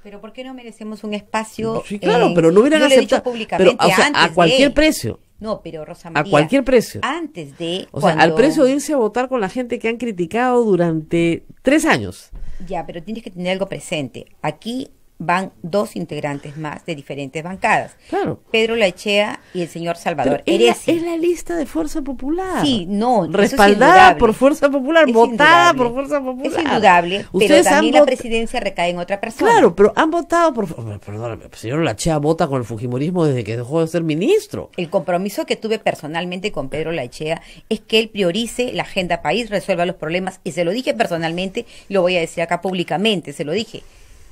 Pero ¿por qué no merecemos un espacio? Sí, claro, pero no hubieran yo le he dicho aceptado. públicamente Pero, o sea, antes a cualquier de... precio. No, pero Rosa A María, cualquier precio. antes de... O sea, al precio de irse a votar con la gente que han criticado durante 3 años. Ya, pero tienes que tener algo presente. Aquí van 2 integrantes más de diferentes bancadas. Claro. Pedro Laechea y el señor Salvador Pero Heresi. es la lista de Fuerza Popular. Sí, no, eso es respaldada indudable. por Fuerza Popular, Es votada indudable. por Fuerza Popular. Es indudable, pero Ustedes también han la vot- presidencia recae en otra persona. Claro, pero han votado por... Perdóname, el señor Lachea vota con el fujimorismo desde que dejó de ser ministro. El compromiso que tuve personalmente con Pedro Laechea es que él priorice la agenda país, resuelva los problemas, y se lo dije personalmente, y lo voy a decir acá públicamente, se lo dije.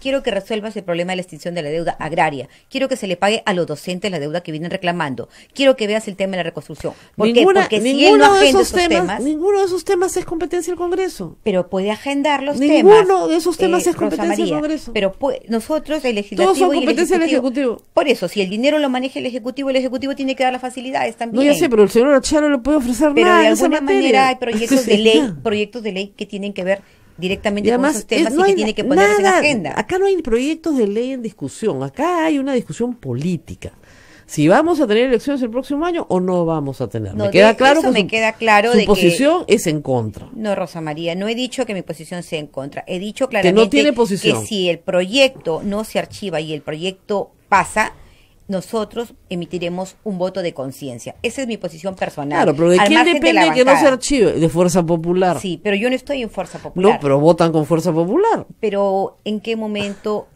Quiero que resuelvas el problema de la extinción de la deuda agraria. Quiero que se le pague a los docentes la deuda que vienen reclamando. Quiero que veas el tema de la reconstrucción. ¿Por qué? Porque si él no agenda esos temas, ninguno de esos temas es competencia del Congreso. pero puede agendar los Ninguno temas. de esos temas es Rosa competencia del María, Congreso. Pero nosotros, el legislativo Todos son y el competencia del ejecutivo. Ejecutivo. Por eso, si el dinero lo maneja el Ejecutivo tiene que dar las facilidades también. No, ya sé, pero el señor Lachea no le puede ofrecer Pero nada de en esa alguna materia. manera hay proyectos de Sí, ley, ya. proyectos de ley que tienen que ver directamente Y con además, esos temas no y que hay tiene que ponerse en nada, agenda. acá no hay proyectos de ley en discusión, acá hay una discusión política. Si vamos a tener elecciones el próximo año o no vamos a tener. No, me queda de claro eso que me queda claro su de que- posición es en contra. No, Rosa María, no he dicho que mi posición sea en contra. He dicho claramente no tiene posición. que si el proyecto no se archiva y el proyecto pasa, nosotros emitiremos un voto de conciencia. Esa es mi posición personal. Claro, pero ¿de Al quién margen de la depende que no se bancada. archive? De Fuerza Popular. Sí, pero yo no estoy en Fuerza Popular. No, pero votan con Fuerza Popular. Pero ¿en qué momento?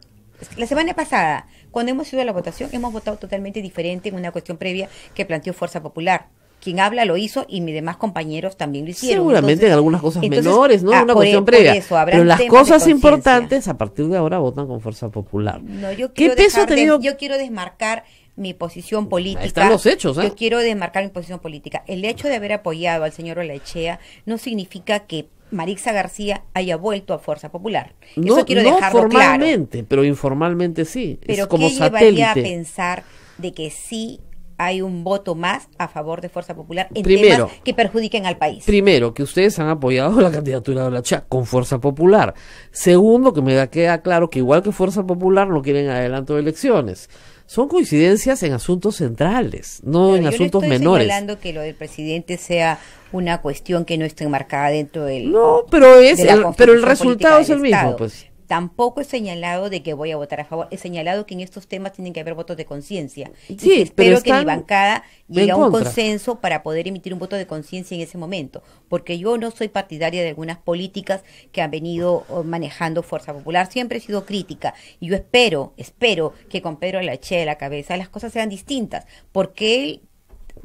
La semana pasada, cuando hemos ido a la votación, hemos votado totalmente diferente en una cuestión previa que planteó Fuerza Popular. Quien habla lo hizo y mis demás compañeros también lo hicieron. Seguramente Entonces- en algunas cosas entonces, menores, ¿no? Una por cuestión por previa. eso, habrán Pero las temas de cosas conciencia. importantes, a partir de ahora, votan con Fuerza Popular. No, yo ¿Qué quiero peso ha tenido? yo quiero desmarcar mi posición política. Ahí están los hechos, ¿eh? Yo quiero desmarcar mi posición política. El hecho de haber apoyado al señor Olaechea no significa que Marixa García haya vuelto a Fuerza Popular. No, Eso quiero no dejarlo claro. formalmente, pero informalmente sí. Pero es como ¿qué llevaría a satélite. pensar de que sí hay un voto más a favor de Fuerza Popular en Primero. temas que perjudiquen al país? Primero, que ustedes han apoyado la candidatura de Lachea con Fuerza Popular. Segundo, que queda claro que igual que Fuerza Popular no quieren adelanto de elecciones. son coincidencias en asuntos centrales, no Pero en yo asuntos no estoy menores. señalando que lo del presidente sea una cuestión que no esté enmarcada dentro del... No, pero es de la pero el Constitución resultado es Política el del mismo, Estado. pues. Tampoco he señalado de que voy a votar a favor, he señalado que en estos temas tienen que haber votos de conciencia. Y Sí, que pero espero que mi están bancada en llegue a un contra. consenso para poder emitir un voto de conciencia en ese momento. Porque yo no soy partidaria de algunas políticas que han venido manejando Fuerza Popular. Siempre he sido crítica. Y yo espero que con Pedro Lachea a la cabeza las cosas sean distintas. Porque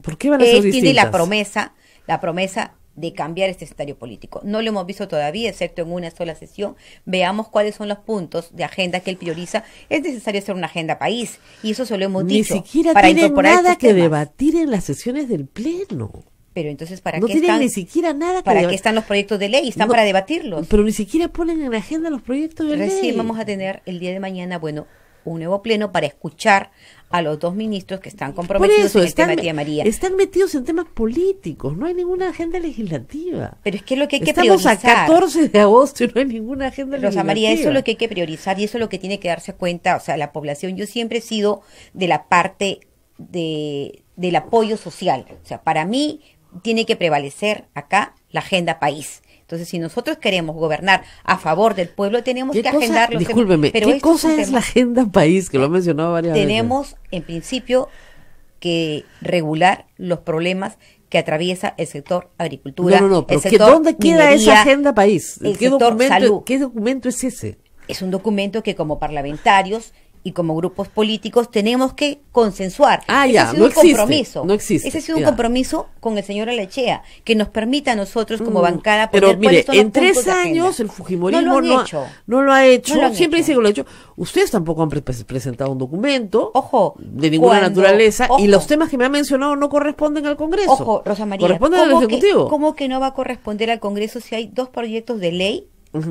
¿Por qué van a ser él tiene distintas? la promesa de cambiar este escenario político. No lo hemos visto todavía, excepto en una sola sesión. Veamos cuáles son los puntos de agenda que él prioriza. Es necesario hacer una agenda país, y eso se lo hemos Ni dicho. siquiera para tienen incorporar nada estos que temas. debatir en las sesiones del Pleno. Pero entonces, ¿para No qué tienen están? ni siquiera nada que ¿Para qué debatir. están los proyectos de ley? Están No, para debatirlos. Pero ni siquiera ponen en la agenda los proyectos de Recién ley. vamos a tener el día de mañana, un nuevo pleno para escuchar a los dos ministros que están Por comprometidos eso, en el tema de Tía María. están metidos en temas políticos, no hay ninguna agenda legislativa. Pero es que es lo que hay que Estamos priorizar. a 14 de agosto y no hay ninguna agenda Rosa legislativa. María, eso es lo que hay que priorizar y eso es lo que tiene que darse cuenta, o sea, la población. Yo siempre he sido de la parte del apoyo social. O sea, para mí tiene que prevalecer acá la agenda país. Entonces, si nosotros queremos gobernar a favor del pueblo, tenemos que agendar los temas. Discúlpeme, Pero ¿qué estos cosa son es la temas. agenda país? Que lo he mencionado varias veces. Tenemos, en principio, que regular los problemas que atraviesa el sector agricultura. No, pero el sector ¿dónde queda minería, esa agenda país? el sector salud. ¿Qué documento es ese? Es un documento que como parlamentarios y como grupos políticos tenemos que consensuar. Ah, Ese ya, ha sido no un existe, compromiso. no existe, Ese ha sido un ya. compromiso con el señor Alechea, que nos permita a nosotros como bancada Pero poner mire, cuáles son los en 3 puntos de agenda. años el fujimorismo no lo no han hecho. no lo ha hecho. No lo han Siempre hecho. dice que lo ha hecho. Ustedes tampoco han presentado un documento de ninguna cuando- naturaleza y ojo. los temas que me han mencionado no corresponden al Congreso. Ojo, Rosa María, corresponden al Ejecutivo. ¿cómo que no va a corresponder al Congreso si hay 2 proyectos de ley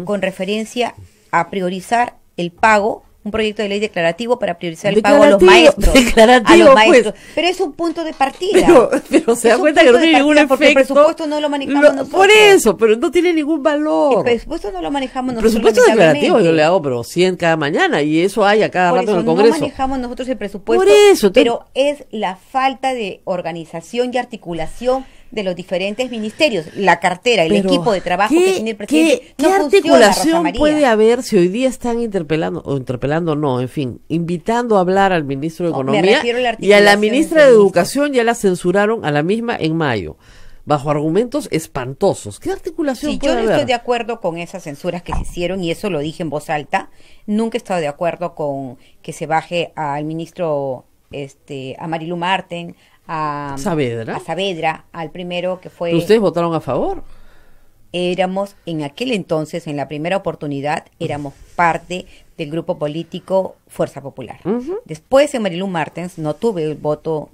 con referencia a priorizar el pago? Un proyecto de ley declarativo para priorizar el pago a los maestros. Declarativo, a los pues. maestros. Pero es un punto de partida. Pero se Es da un cuenta que no punto de tiene ningún partida, porque efecto. el presupuesto no lo manejamos nosotros. Por eso, pero no tiene ningún valor. El presupuesto no lo manejamos El nosotros. presupuesto declarativo yo lamentablemente. le hago, pero 100 cada mañana y eso hay a cada Por rato en eso el no Congreso. manejamos nosotros el presupuesto, Por eso, entonces- pero es la falta de organización y articulación de los diferentes ministerios, la cartera, el Pero, equipo de trabajo que tiene el presidente. ¿Qué No funciona, Rosa articulación María. puede haber si hoy día están interpelando no, en fin, invitando a hablar al ministro de No, me Economía refiero a la y a la articulación ministra entre de ministros. Educación? Ya la censuraron a la misma en mayo, bajo argumentos espantosos. ¿Qué articulación Sí, puede yo no haber? estoy de acuerdo con esas censuras que se hicieron y eso lo dije en voz alta. Nunca he estado de acuerdo con que se baje al ministro a Marilu Marten, a Saavedra, al primero que fue... ¿Ustedes votaron a favor? Éramos en aquel entonces, en la primera oportunidad, éramos parte del grupo político Fuerza Popular. Después en Marilu Martens no tuve el voto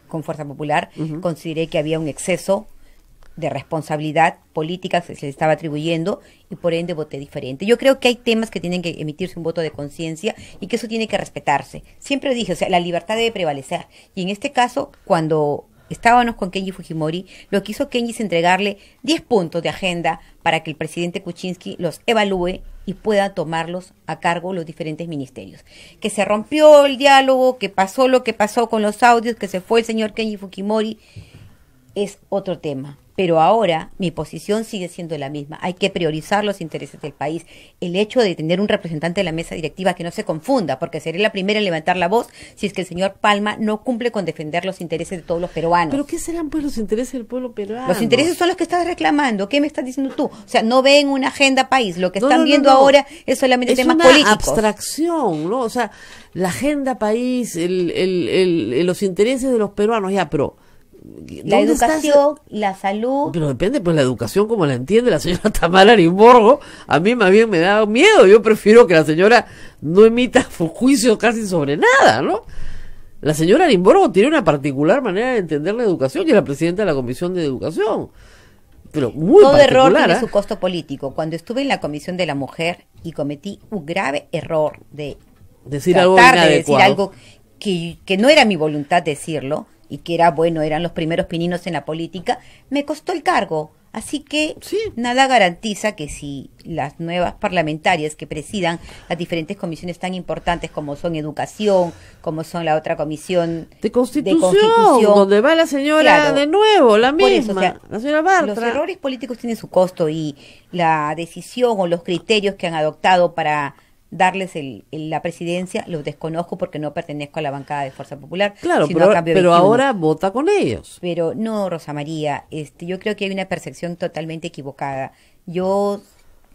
con Fuerza Popular, consideré que había un exceso de responsabilidad política que se le estaba atribuyendo y por ende voté diferente. Yo creo que hay temas que tienen que emitirse un voto de conciencia y que eso tiene que respetarse. Siempre dije, o sea, la libertad debe prevalecer. Y en este caso, cuando estábamos con Kenji Fujimori, lo que hizo Kenji es entregarle 10 puntos de agenda para que el presidente Kuczynski los evalúe y pueda tomarlos a cargo los diferentes ministerios. Que se rompió el diálogo, que pasó lo que pasó con los audios, que se fue el señor Kenji Fujimori, es otro tema. Pero ahora mi posición sigue siendo la misma. Hay que priorizar los intereses del país. El hecho de tener un representante de la mesa directiva que no se confunda, porque seré la primera en levantar la voz si es que el señor Palma no cumple con defender los intereses de todos los peruanos. ¿Pero qué serán pues los intereses del pueblo peruano? Los intereses son los que estás reclamando. ¿Qué me estás diciendo tú? O sea, no ven una agenda país. Lo que No, están no, no, viendo no. ahora es solamente Es temas una políticos. abstracción, ¿no? O sea, la agenda país, los intereses de los peruanos, ya, pero La ¿dónde está educación, la salud. Pero depende, pues la educación como la entiende la señora Tamara Arimborgo, a mí más bien me da miedo. Yo prefiero que la señora no emita juicio casi sobre nada, ¿no? La señora Arimborgo tiene una particular manera de entender la educación y es la presidenta de la Comisión de Educación. Pero muy Todo error particular, tiene ¿ah? su costo político. Cuando estuve en la Comisión de la Mujer y cometí un grave error de Decir algo tratar de decir inadecuado. algo que no era mi voluntad decirlo y que era bueno, eran los primeros pininos en la política, me costó el cargo. Así que nada garantiza que si las nuevas parlamentarias que presidan las diferentes comisiones tan importantes como son educación, como son la otra comisión de constitución, donde va la señora de nuevo, la misma, eso, o sea, la señora Bartra. Los errores políticos tienen su costo y la decisión o los criterios que han adoptado para darles la presidencia los desconozco porque no pertenezco a la bancada de Fuerza Popular. Claro, pero ahora vota con ellos. Pero no, Rosa María, yo creo que hay una percepción totalmente equivocada. Yo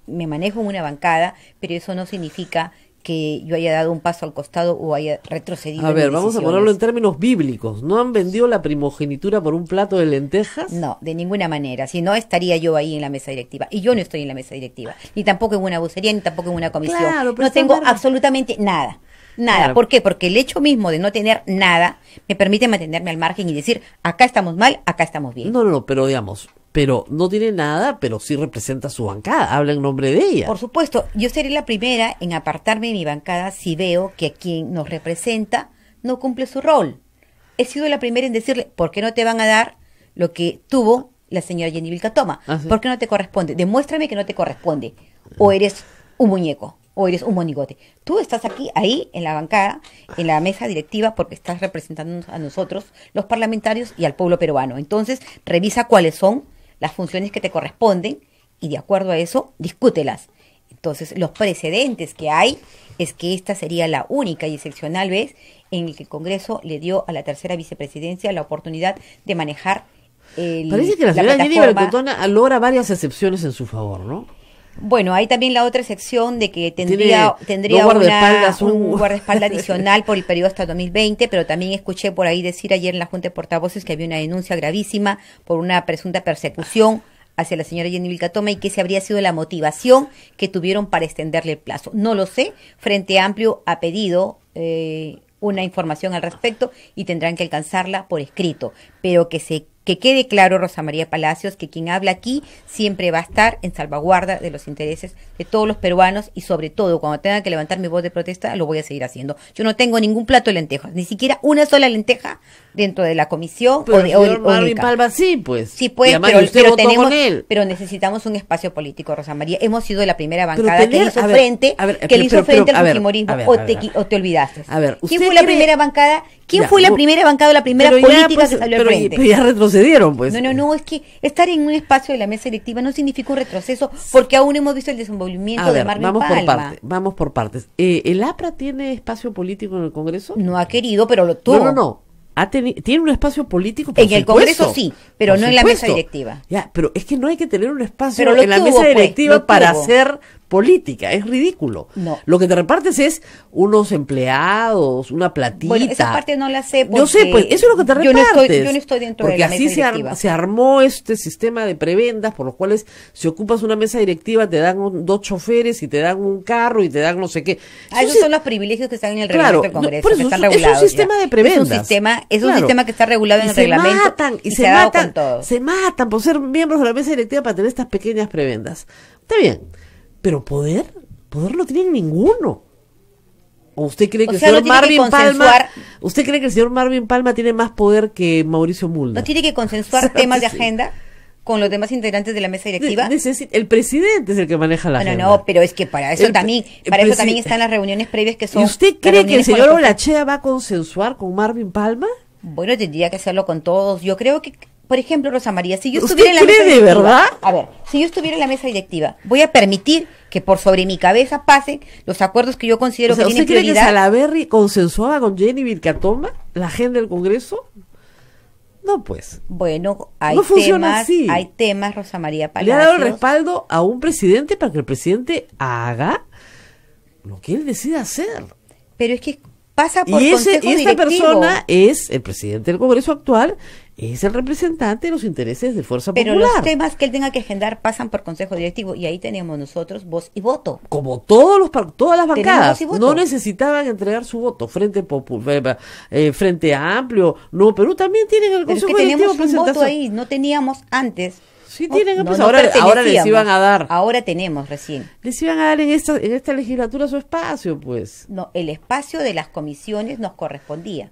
me manejo en una bancada, pero eso no significa que yo haya dado un paso al costado o haya retrocedido. A ver, vamos a ponerlo en términos bíblicos. ¿No han vendido la primogenitura por un plato de lentejas? No, de ninguna manera. Si no, estaría yo ahí en la mesa directiva. Y yo no estoy en la mesa directiva. Ni tampoco en una bucería, ni tampoco en una comisión. Claro, no tengo absolutamente nada. Nada. Claro. ¿Por qué? Porque el hecho mismo de no tener nada me permite mantenerme al margen y decir, acá estamos mal, acá estamos bien. No, pero digamos... Pero no tiene nada, pero sí representa su bancada, habla en nombre de ella. Por supuesto, yo seré la primera en apartarme de mi bancada si veo que quien nos representa no cumple su rol. He sido la primera en decirle, ¿por qué no te van a dar lo que tuvo la señora Jenny Vilcatoma? ¿Sí? ¿Por qué no te corresponde? Demuéstrame que no te corresponde. O eres un muñeco, o eres un monigote. Tú estás aquí, ahí, en la bancada, en la mesa directiva, porque estás representando a nosotros, los parlamentarios y al pueblo peruano. Entonces, revisa cuáles son las funciones que te corresponden y de acuerdo a eso, discútelas. Entonces, los precedentes que hay es que esta sería la única y excepcional vez en el que el Congreso le dio a la tercera vicepresidencia la oportunidad de manejar Parece que la señora Jenny Vilcatoma logra varias excepciones en su favor, ¿no? Bueno, hay también la otra excepción de que tendría un guardaespaldas adicional por el periodo hasta 2020, pero también escuché por ahí decir ayer en la Junta de Portavoces que había una denuncia gravísima por una presunta persecución hacia la señora Jenny Vilcatoma y que esa habría sido la motivación que tuvieron para extenderle el plazo. No lo sé, Frente Amplio ha pedido una información al respecto y tendrán que alcanzarla por escrito, pero que quede claro, Rosa María Palacios, que quien habla aquí siempre va a estar en salvaguarda de los intereses de todos los peruanos y sobre todo cuando tenga que levantar mi voz de protesta lo voy a seguir haciendo. Yo no tengo ningún plato de lentejas, ni siquiera una sola lenteja dentro de la comisión. Pero Marvin Palma sí, pues. Sí, pues, pero necesitamos un espacio político, Rosa María. Hemos sido la primera bancada que le hizo frente al fujimorismo, o te olvidaste. A ver, ¿quién fue la primera bancada? ¿Quién fue la primera bancada o la primera política que salió al frente? Pero ya retrocedieron, pues. No, es que estar en un espacio de la mesa directiva no significa un retroceso, porque aún hemos visto el desenvolvimiento de Marvin Palma. Vamos por partes. ¿El APRA tiene espacio político en el Congreso? No ha querido, pero lo tuvo. No. Tiene un espacio político, por en el Congreso sí, pero no en la mesa directiva. Ya, pero es que no hay que tener un espacio en la mesa directiva para hacer política, es ridículo. No. Lo que te repartes es unos empleados, una platita. Bueno, esa parte no la sé. Yo sé, pues eso es lo que te repartes. Yo no estoy dentro de la mesa directiva. Porque así se armó este sistema de prebendas por los cuales si ocupas una mesa directiva te dan 2 choferes y te dan un carro y te dan no sé qué. Esos son los privilegios que están en el reglamento del Congreso, que están Es regulados. un sistema de prebendas. Es un sistema que está regulado en el reglamento y se matan por ser miembros de la mesa directiva para tener estas pequeñas prebendas. Está bien, pero poder no tiene ninguno. ¿O usted cree que el señor Marvin Palma, tiene más poder que Mauricio Mulder? ¿No tiene que consensuar temas de agenda con los demás integrantes de la mesa directiva? El presidente es el que maneja la agenda. No, pero es que para eso también están las reuniones previas que son. ¿Y usted cree que el señor Olachea va a consensuar con Marvin Palma? Bueno, tendría que hacerlo con todos. Yo creo que, por ejemplo, Rosa María, si yo estuviera en la mesa directiva, ¿verdad? A ver, si yo estuviera en la mesa directiva, voy a permitir que por sobre mi cabeza pasen los acuerdos que yo considero que tienen prioridad. ¿Usted cree que Salaverry consensuaba con Jenny Vilcatoma la agenda del Congreso? No, pues. Bueno, hay temas, Rosa María Palacios. Le ha dado el respaldo a un presidente para que el presidente haga lo que él decida hacer. Pero es que pasa por consejo directivo. Esta persona es el presidente del Congreso actual, es el representante de los intereses de Fuerza Popular. Pero los temas que él tenga que agendar pasan por consejo directivo y ahí tenemos nosotros voz y voto. Como todas las bancadas, no necesitaban entregar su voto. Frente Amplio, No Perú también tienen el consejo directivo presentación. Tenemos un voto ahí, no teníamos antes. Sí tienen, pues ahora les iban a dar. Ahora tenemos recién. Les iban a dar en esta legislatura su espacio, pues. No, el espacio de las comisiones nos correspondía.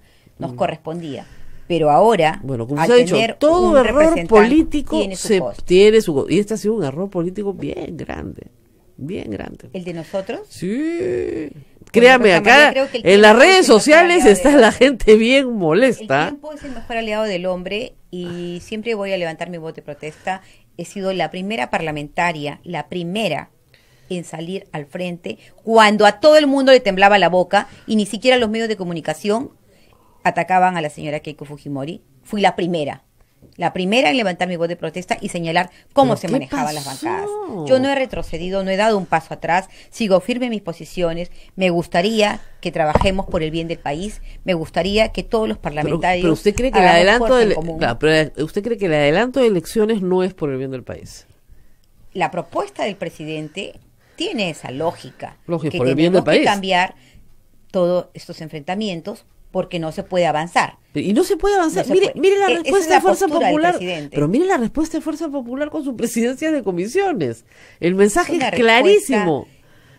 Pero ahora, bueno, como al se ha dicho, tener todo un error representante, político tiene su costo. tiene su... Y este ha sido un error político bien grande. Bien grande. ¿El de nosotros? Sí. Créame, Rosa acá María, creo que el en las tiempo es redes el mejor sociales aliado está del la hombre. gente bien El molesta. tiempo es el mejor aliado del hombre y siempre voy a levantar mi voz de protesta. He sido la primera parlamentaria, la primera en salir al frente cuando a todo el mundo le temblaba la boca y ni siquiera los medios de comunicación atacaban a la señora Keiko Fujimori. Fui la primera en levantar mi voz de protesta y señalar cómo ¿Pero se qué manejaban las pasó? bancadas. Yo no he retrocedido, no he dado un paso atrás, sigo firme en mis posiciones. Me gustaría que trabajemos por el bien del país, me gustaría que todos los parlamentarios Pero usted cree que el hagamos adelanto fuerza en de común. claro, pero usted cree que el adelanto de elecciones no es por el bien del país. La propuesta del presidente tiene esa lógica, Lógico, que por el bien del tenemos que país. cambiar todos estos enfrentamientos porque no se puede avanzar. Y no se puede avanzar. No se puede. Mire la Esa es respuesta la de Fuerza postura del Popular. presidente. Pero mire la respuesta de Fuerza Popular con su presidencia de comisiones. El mensaje Es una es clarísimo.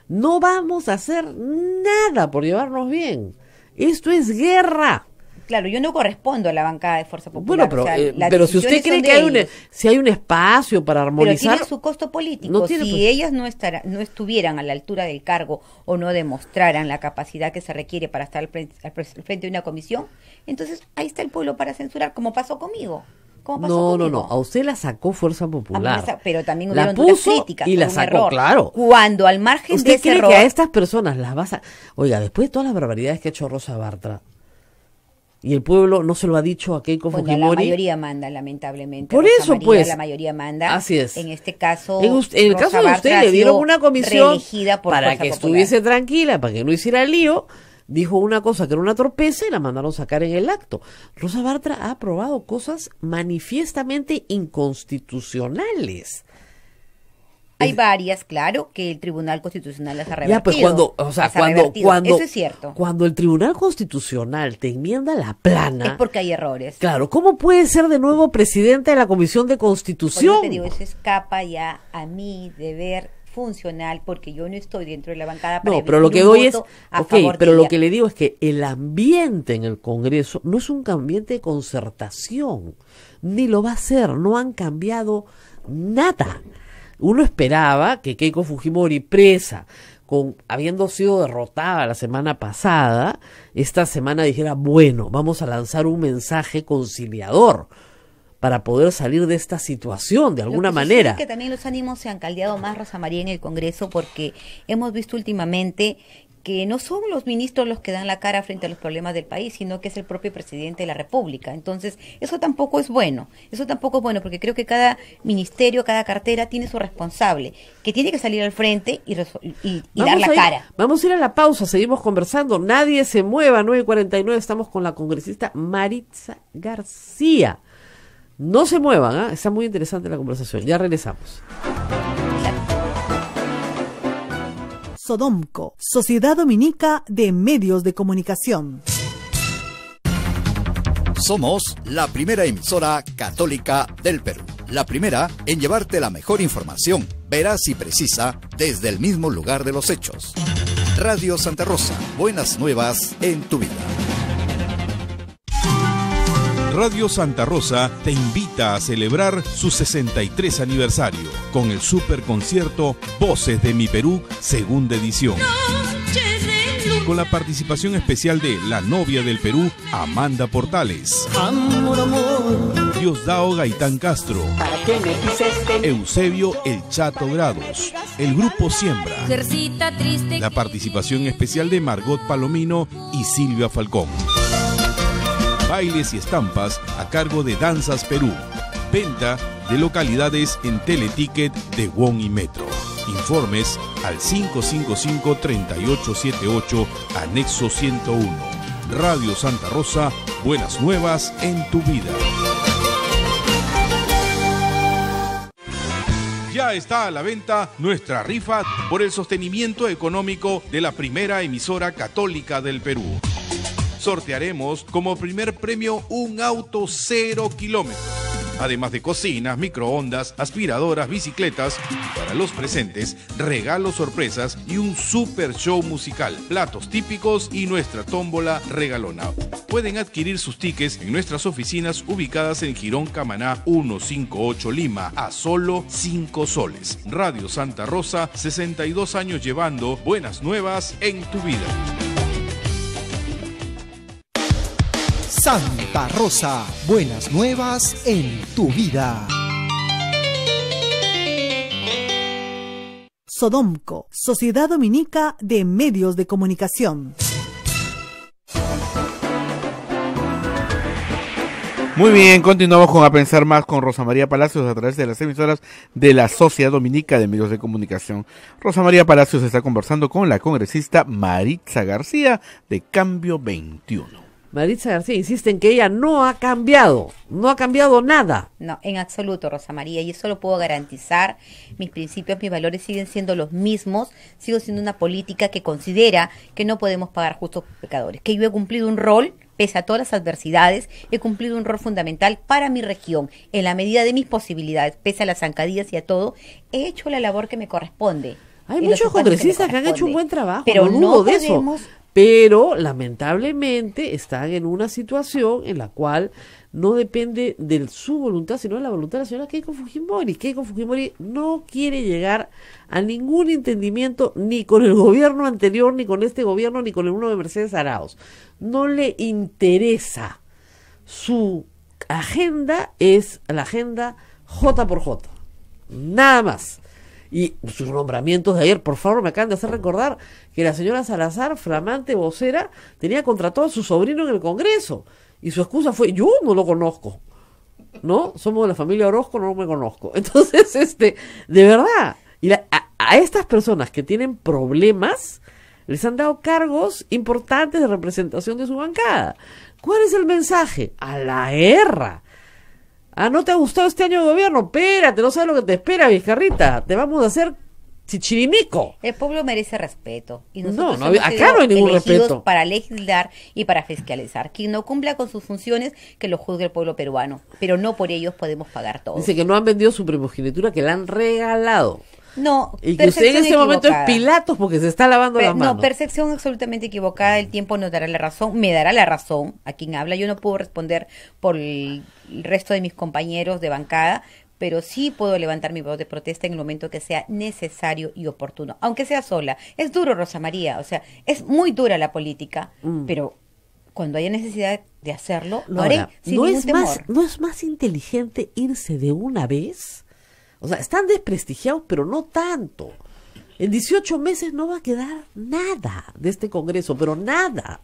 No vamos a hacer nada por llevarnos bien. Esto es guerra. Claro, yo no correspondo a la bancada de Fuerza Popular. Bueno, pero, o sea, las pero si usted decisiones cree son que de ellos. si hay un espacio para Pero armonizar, tiene su costo político. No tiene, si pues. ellas no estuvieran a la altura del cargo o no demostraran la capacidad que se requiere para estar al frente de una comisión, entonces ahí está el pueblo para censurar, como pasó conmigo. no, a usted la sacó Fuerza Popular. Pero también la hubieron duras puso críticas y por la un sacó, error. claro. Cuando al margen de ¿Usted ese cree error, que a estas personas las vas a... Oiga, después de todas las barbaridades que ha hecho Rosa Bartra, y el pueblo no se lo ha dicho a Keiko bueno, Fujimori... la mayoría manda, lamentablemente. Por Rosa eso, María, pues. la mayoría manda. Así es. En este caso, En el Rosa caso de Bartra usted ha le dieron sido una comisión reelegida por para Fuerza que Popular. estuviese tranquila, para que no hiciera lío. Dijo una cosa que era una torpeza y la mandaron sacar en el acto. Rosa Bartra ha aprobado cosas manifiestamente inconstitucionales. Hay varias, claro, que el Tribunal Constitucional las ha revertido. Ya, pues cuando Eso es cierto. Cuando el Tribunal Constitucional te enmienda la plana, Es porque hay errores. claro, ¿cómo puede ser de nuevo presidente de la Comisión de Por Constitución? eso te digo, eso escapa ya a mi deber funcional, porque yo no estoy dentro de la bancada para No, pero lo emitir que un voy es, voto a favor de pero lo ella. que le digo es que el ambiente en el Congreso no es un ambiente de concertación, ni lo va a ser, no han cambiado nada. Uno esperaba que Keiko Fujimori, presa, habiendo sido derrotada la semana pasada, esta semana dijera, bueno, vamos a lanzar un mensaje conciliador para poder salir de esta situación de alguna Lo que sucede manera. es que también los ánimos se han caldeado más, Rosa María, en el Congreso, porque hemos visto últimamente que no son los ministros los que dan la cara frente a los problemas del país, sino que es el propio presidente de la República. Entonces, eso tampoco es bueno. Eso tampoco es bueno, porque creo que cada ministerio, cada cartera tiene su responsable, que tiene que salir al frente y dar la cara. Vamos a ir a la pausa, seguimos conversando. Nadie se mueva, 9:49, estamos con la congresista Maritza García. No se muevan, ¿ah? Está muy interesante la conversación. Ya regresamos. Sodomco, Sociedad Dominica de Medios de Comunicación. Somos la primera emisora católica del Perú. La primera en llevarte la mejor información, veraz y precisa, desde el mismo lugar de los hechos. Radio Santa Rosa, buenas nuevas en tu vida. Radio Santa Rosa te invita a celebrar su 63 aniversario con el superconcierto Voces de mi Perú, segunda edición. Con la participación especial de la novia del Perú, Amanda Portales. Amor, amor. Diosdado Gaitán Castro. ¿Para qué me dices que Eusebio El Chato Grados. El grupo Siembra. Triste. La participación especial de Margot Palomino y Silvia Falcón. Bailes y estampas a cargo de Danzas Perú. Venta de localidades en Teleticket de Won y Metro. Informes al 555-3878, anexo 101. Radio Santa Rosa, buenas nuevas en tu vida. Ya está a la venta nuestra rifa por el sostenimiento económico de la primera emisora católica del Perú. Sortearemos como primer premio un auto 0 kilómetros. además de cocinas, microondas, aspiradoras, bicicletas y para los presentes, regalos sorpresas y un super show musical, platos típicos y nuestra tómbola regalona. Pueden adquirir sus tickets en nuestras oficinas ubicadas en Girón Camaná 158 Lima a solo 5 soles. Radio Santa Rosa, 62 años llevando buenas nuevas en tu vida. Santa Rosa, buenas nuevas en tu vida. Sodomco, Sociedad Dominica de Medios de Comunicación. Muy bien, continuamos con A Pensar Más con Rosa María Palacios a través de las emisoras de la Sociedad Dominica de Medios de Comunicación. Rosa María Palacios está conversando con la congresista Maritza García de Cambio 21. Maritza García insiste en que ella no ha cambiado nada. No, en absoluto, Rosa María, y eso lo puedo garantizar. Mis principios, mis valores siguen siendo los mismos. Sigo siendo una política que considera que no podemos pagar justos por pecadores, que yo he cumplido un rol, pese a todas las adversidades, he cumplido un rol fundamental para mi región, en la medida de mis posibilidades, pese a las zancadillas y a todo, he hecho la labor que me corresponde. Hay muchos congresistas que han hecho un buen trabajo, pero no dudo de eso. Pero lamentablemente están en una situación en la cual no depende de su voluntad, sino de la voluntad de la señora Keiko Fujimori. Keiko Fujimori no quiere llegar a ningún entendimiento ni con el gobierno anterior, ni con este gobierno, ni con el uno de Mercedes Arauz. No le interesa. Su agenda es la agenda J por J. Nada más. Y sus nombramientos de ayer, por favor, me acaban de hacer recordar que la señora Salazar, flamante vocera, tenía contratado a su sobrino en el Congreso. Y su excusa fue, yo no lo conozco. ¿No? Somos de la familia Orozco, no me conozco. Entonces, de verdad, y a estas personas que tienen problemas, les han dado cargos importantes de representación de su bancada. ¿Cuál es el mensaje? A la guerra. Ah, ¿no te ha gustado este año de gobierno? Espérate, no sabes lo que te espera, Vizcarrita. Te vamos a hacer chichirimico. El pueblo merece respeto. Y nosotros acá no hay ningún respeto. Para legislar y para fiscalizar. Quien no cumpla con sus funciones, que lo juzgue el pueblo peruano. Pero no por ellos podemos pagar todo. Dice que no han vendido su primogenitura, que la han regalado. No, y que usted en ese momento es Pilatos porque se está lavando las manos. No, percepción absolutamente equivocada. El tiempo nos dará la razón, me dará la razón a quien habla. Yo no puedo responder por el resto de mis compañeros de bancada, pero sí puedo levantar mi voz de protesta en el momento que sea necesario y oportuno, aunque sea sola. Es duro, Rosa María, o sea, es muy dura la política, pero cuando haya necesidad de hacerlo, lo haré sin ningún temor. ¿No es más inteligente irse de una vez? O sea, están desprestigiados, pero no tanto. En 18 meses no va a quedar nada de este Congreso, pero nada.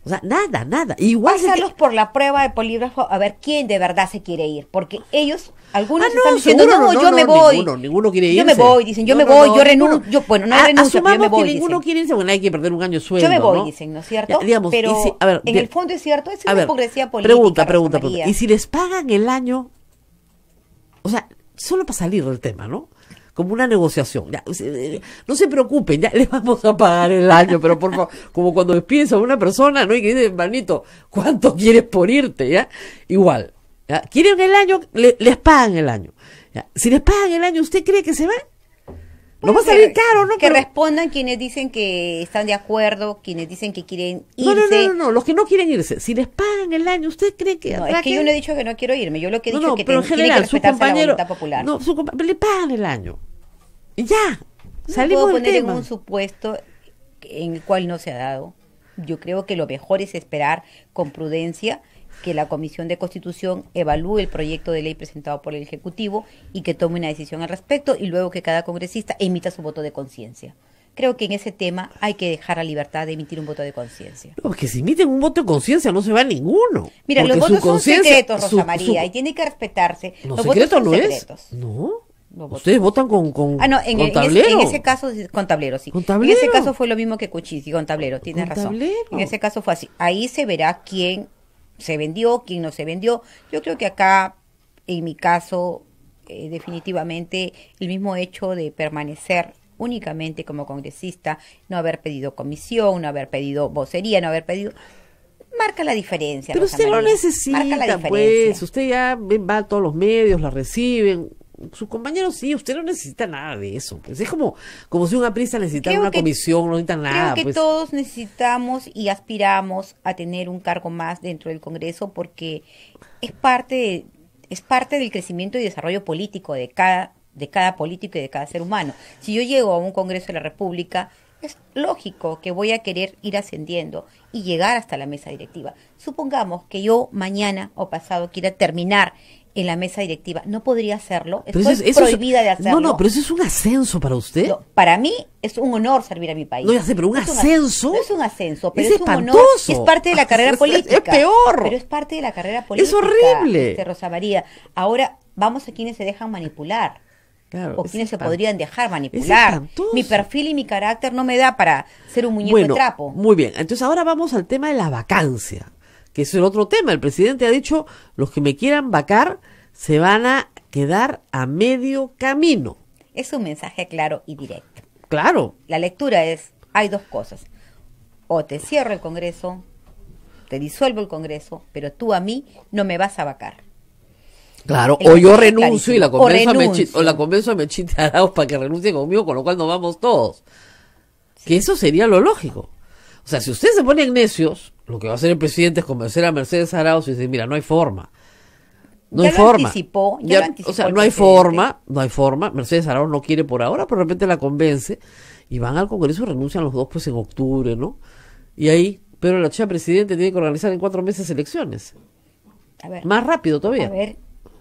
O sea, nada. Igual pasarlos por la prueba de polígrafo a ver quién de verdad se quiere ir. Porque ellos, algunos están diciendo, yo me voy. Ninguno quiere irse. Yo me voy, dicen, yo me voy, yo renuncio. Yo no renuncio, pero yo me voy, que ninguno quiere irse, bueno, hay que perder un año de sueldo, yo me voy, dicen, ¿no es cierto? Ya, digamos, pero en el fondo es cierto, es una hipocresía política. Pregunta. Y si les pagan el año, o sea, solo para salir del tema, ¿no? Como una negociación. Ya, no se preocupen, ya les vamos a pagar el año, pero por favor, como cuando despides a una persona, ¿no? Y que dice, hermanito, ¿cuánto quieres por irte? ¿Ya? Igual. ¿Ya? ¿Quieren el año? Les pagan el año. ¿Ya? Si les pagan el año, ¿usted cree que se van? No va a salir caro, ¿no? Que respondan quienes dicen que están de acuerdo, quienes dicen que quieren irse. No, los que no quieren irse. Si les pagan el año, ¿usted cree que...? No, es que yo no he dicho que no quiero irme. Yo lo que he dicho es que pero en general, tiene que respetarse la voluntad popular. No, le pagan el año. Y ya, salimos del tema. Puedo poner en un supuesto en el cual no se ha dado. Yo creo que lo mejor es esperar con prudencia que la Comisión de Constitución evalúe el proyecto de ley presentado por el Ejecutivo y que tome una decisión al respecto y luego que cada congresista emita su voto de conciencia. Creo que en ese tema hay que dejar la libertad de emitir un voto de conciencia. No, porque si emiten un voto de conciencia no se va ninguno. Mira, los votos son secretos, Rosa María, y tiene que respetarse. No, los votos son secretos. No. Ustedes votan con tablero. En ese caso con tablero, sí. ¿Con tablero? En ese caso fue lo mismo que Cuchisi, con tablero, tienes razón. Tablero. En ese caso fue así. Ahí se verá quién se vendió, quién no se vendió. Yo creo que acá, en mi caso, definitivamente el mismo hecho de permanecer únicamente como congresista, no haber pedido comisión, no haber pedido vocería, no haber pedido... marca la diferencia. Pero Rosa usted lo María. necesita, Marca la diferencia. pues. Usted ya va a todos los medios, la reciben. Sus compañeros sí, usted no necesita nada de eso. Pues es como si un aprista necesitara Creo una que- comisión, no necesita nada. Creo que Pues. todos necesitamos y aspiramos a tener un cargo más dentro del Congreso porque es parte del crecimiento y desarrollo político de cada político y de cada ser humano. Si yo llego a un Congreso de la República, es lógico que voy a querer ir ascendiendo y llegar hasta la mesa directiva. Supongamos que yo mañana o pasado quiera terminar en la mesa directiva, ¿no podría hacerlo? Pero Estoy eso es- prohibida de hacerlo. No, pero eso es un ascenso para usted. No, para mí es un honor servir a mi país. No, ya sé, pero un No es ascenso. No es un ascenso, pero es es un honor. espantoso. Es parte de la carrera Es política. peor. Pero es parte de la carrera política. Es horrible. Rosa María. Ahora vamos a quienes se dejan manipular. Claro, O es quienes se espan- podrían dejar es manipular. espantoso. Mi perfil y mi carácter no me da para ser un muñeco Bueno, de trapo. muy bien. Entonces ahora vamos al tema de la vacancia, que es el otro tema. El presidente ha dicho, los que me quieran vacar se van a quedar a medio camino. Es un mensaje claro y directo. Claro. La lectura es, hay dos cosas. O te cierro el Congreso, te disuelvo el Congreso, pero tú a mí no me vas a vacar. Claro, El o yo mensaje es renuncio y la clarísimo. convenzo O renuncio. a Mechita Arauz para que renuncie conmigo, con lo cual nos vamos todos. Que eso sería lo lógico. O sea, si ustedes se ponen necios, lo que va a hacer el presidente es convencer a Mercedes Arauz y decir, mira, no hay forma. No Ya hay lo forma. anticipó, ya Ya, lo anticipó o sea, el no hay presidente. no hay forma. Mercedes Arauz no quiere por ahora, pero de repente la convence y van al Congreso y renuncian los dos pues en octubre, ¿no? Y ahí Pedro Lachea, presidente, tiene que organizar en 4 meses elecciones. A ver, Más rápido todavía. a ver,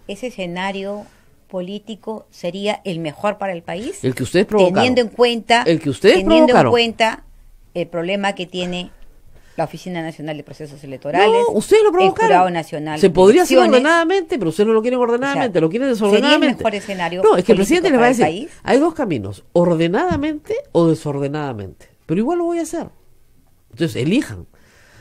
ese escenario político sería el mejor para el país. El que ustedes provocaron. Teniendo en cuenta, El que ustedes teniendo provocaron. en cuenta el problema que tiene la Oficina Nacional de Procesos Electorales. No, ustedes lo provocaron. El Jurado Nacional. Se de podría hacer Elecciones. ordenadamente, pero ustedes no lo quieren ordenadamente, O sea, lo quieren ¿sería el desordenadamente. mejor escenario No, es que el político presidente les va a para el decir, país? hay dos caminos, ordenadamente o desordenadamente. Pero igual lo voy a hacer. Entonces, elijan.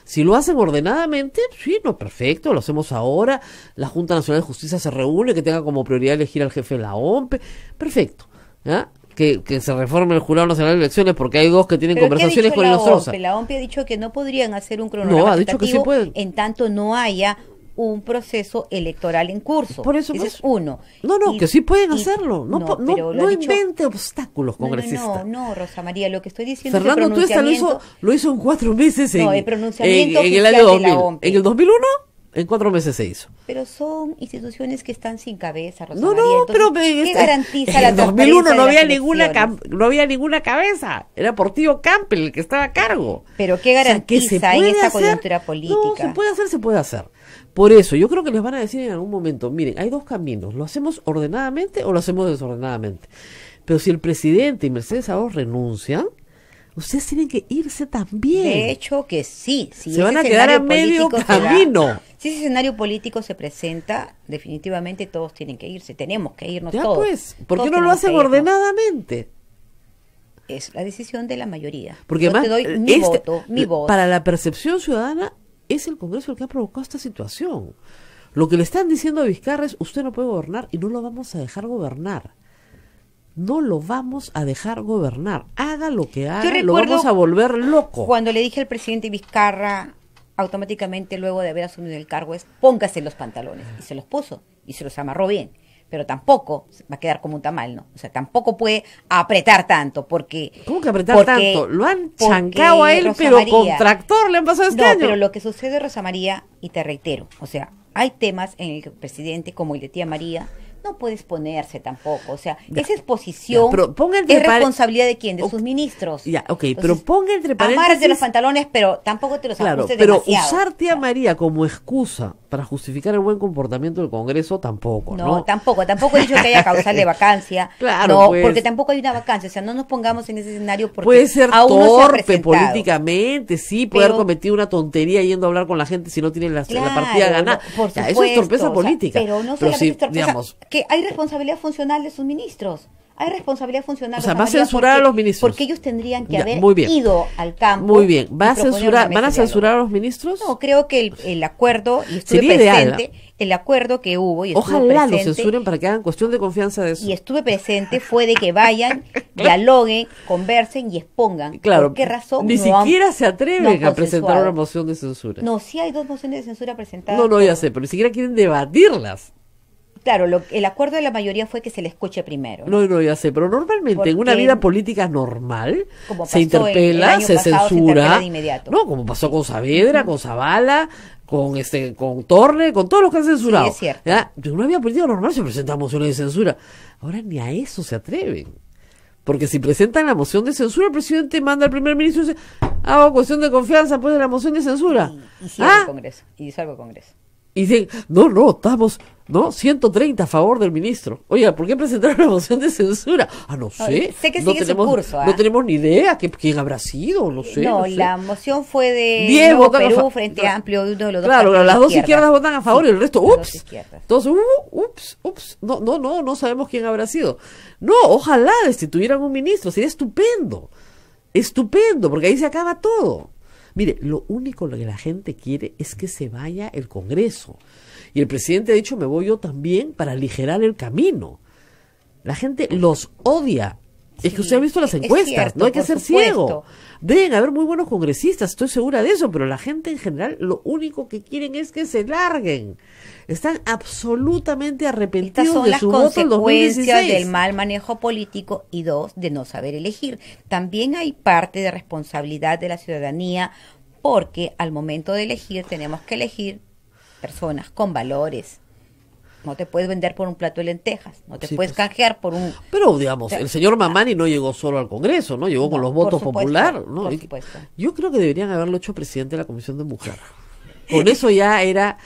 Si lo hacen ordenadamente, sí, no, perfecto, lo hacemos ahora. La Junta Nacional de Justicia se reúne, que tenga como prioridad elegir al jefe de la OMPE. Perfecto. ¿Ya? Que se reforme el Jurado Nacional de Elecciones porque hay dos que tienen ¿Pero qué ha conversaciones dicho con la Inostroza. OMPE? La OMPE ha dicho que no podrían hacer un cronograma No, ha dicho que sí tentativo pueden. en tanto no haya un proceso electoral en curso. Por eso, Ese pues. es uno. No, Y- que sí pueden y- hacerlo. No, pero lo no ha dicho- invente obstáculos, congresista. No, Rosa María, lo que estoy diciendo Fernando es el Tuesta pronunciamiento. lo hizo en 4 meses No, en, el pronunciamiento en el oficial año de la 2000. OMPE. En el 2001, en 4 meses se hizo. Pero son instituciones que están sin cabeza, Rosa No, María. no, Entonces, pero ¿qué garantiza en la el 2001 transparencia no de había las ninguna elecciones? no había ninguna cabeza. Era Portillo Campbell el que estaba a cargo. Pero ¿qué O sea, que se garantiza en puede esta hacer. coyuntura política? No, se puede hacer. Por eso, yo creo que les van a decir en algún momento, miren, hay dos caminos, ¿lo hacemos ordenadamente o lo hacemos desordenadamente? Pero si el presidente y Mercedes Arauz renuncian, ustedes tienen que irse también. De hecho que sí. Si Se van ese a quedar a escenario medio político se da, camino. si ese escenario político se presenta, definitivamente todos tienen que irse. Tenemos que irnos Ya todos. pues, ¿por qué Todos no lo tenemos hacen que irnos. ordenadamente? Es la decisión de la mayoría. Porque Yo además, te doy mi voto, mi voz. para la percepción ciudadana, es el Congreso el que ha provocado esta situación. Lo que le están diciendo a Vizcarra es, usted no puede gobernar y no lo vamos a dejar gobernar. No lo vamos a dejar gobernar. Haga lo que haga, lo recuerdo vamos a volver loco. Cuando le dije al presidente Vizcarra, automáticamente luego de haber asumido el cargo, es póngase los pantalones. Y se los puso y se los amarró bien. Pero tampoco va a quedar como un tamal, ¿no? O sea, tampoco puede apretar tanto, porque... ¿Cómo que apretar tanto? Lo han chancado a él, Rosa pero María, con tractor le han pasado este no, año. pero lo que sucede, Rosa María, y te reitero, o sea, hay temas en el que el presidente, como el de tía María, no puede exponerse tampoco. O sea, esa exposición ya, pero ponga entre es responsabilidad de quién, de sus ministros. Ya, ok, Entonces, pero ponga entre paréntesis... amárrate los pantalones, pero tampoco te los Claro, ajustes pero demasiado. usar tía María como excusa para justificar el buen comportamiento del Congreso tampoco, ¿no? No, tampoco he dicho que haya causal de vacancia. Claro, no, pues. porque tampoco hay una vacancia. O sea, no nos pongamos en ese escenario porque Puede ser aún no se ha torpe presentado. políticamente, sí, puede Pero- haber cometido una tontería yendo a hablar con la gente si no tiene la Claro, partida ganada. no, por Ya, supuesto, eso es torpeza o sea, política. pero no Pero solamente sí, torpeza, digamos, que hay responsabilidad funcional de sus ministros. Hay responsabilidad funcional. O sea, Rosa va a María, censurar a los ministros. Porque ellos tendrían que Ya, haber muy bien. ido al campo. Muy bien. y proponer una ¿Van a mesa de censurar a diálogo. los ministros? No, creo que el acuerdo, y estuve Sería ideal, presente, el acuerdo que hubo y estuve Ojalá lo presente, censuren para que hagan cuestión de confianza de eso. y estuve presente, fue de que vayan, dialoguen, conversen y expongan. Claro, ¿Por qué razón? ni no han- siquiera se atreven no han a presentar consensuado? una moción de censura. No, sí hay 2 mociones de censura presentadas. No, ya por- sé, pero ni siquiera quieren debatirlas. Claro, el acuerdo de la mayoría fue que se le escuche primero. No, ya sé, pero normalmente en una Porque- vida política normal Como se pasó el interpela, año se pasado, se censura, interpela de inmediato. ¿no? Como pasó con Saavedra, con Zavala, con Torre, con todos los que han censurado. Sí, es cierto. ¿Ya? En una vida política normal se presentan mociones de censura. Ahora ni a eso se atreven. Porque si presentan la moción de censura, el presidente manda al primer ministro y dice, hago cuestión de confianza pues de la moción de censura. Y cierra ¿Ah? el Congreso. Y disuelve el Congreso. Y dicen, no, estamos, 130 a favor del ministro. Oiga, ¿por qué presentaron la moción de censura? No sé. Sé que no sigue su tenemos, curso, ¿ah? No tenemos ni idea quién habrá sido, no sé. No, no sé. la moción fue de 10 Nuevo votan a Perú, fa- Frente Claro. Amplio, uno de los dos Claro, partidos las de dos izquierda. izquierdas votan a favor y el resto, las dos ups. izquierdas. Entonces, ups. No sabemos quién habrá sido. No, ojalá destituyeran un ministro, sería estupendo. Estupendo, porque ahí se acaba todo. Mire, lo único que la gente quiere es que se vaya el Congreso. Y el presidente ha dicho, me voy yo también para aligerar el camino. La gente los odia. Es que usted ha visto las es encuestas, cierto, no hay que por ser supuesto. ciego. Deben haber muy buenos congresistas, estoy segura de eso, pero la gente en general lo único que quieren es que se larguen. Están absolutamente Estas arrepentidos son de las su voto en consecuencias 2016. del mal manejo político y 2, de no saber elegir. También hay parte de responsabilidad de la ciudadanía porque al momento de elegir tenemos que elegir personas con valores. No te puedes vender por un plato de lentejas, no te Sí, puedes pues. canjear por un... Pero, digamos, O sea, el señor Mamani no llegó solo al Congreso, ¿no? Llegó con No, los por votos supuesto, popular, ¿no? por Y- supuesto. Yo creo que deberían haberlo hecho presidente de la Comisión de Mujer. Con eso ya era,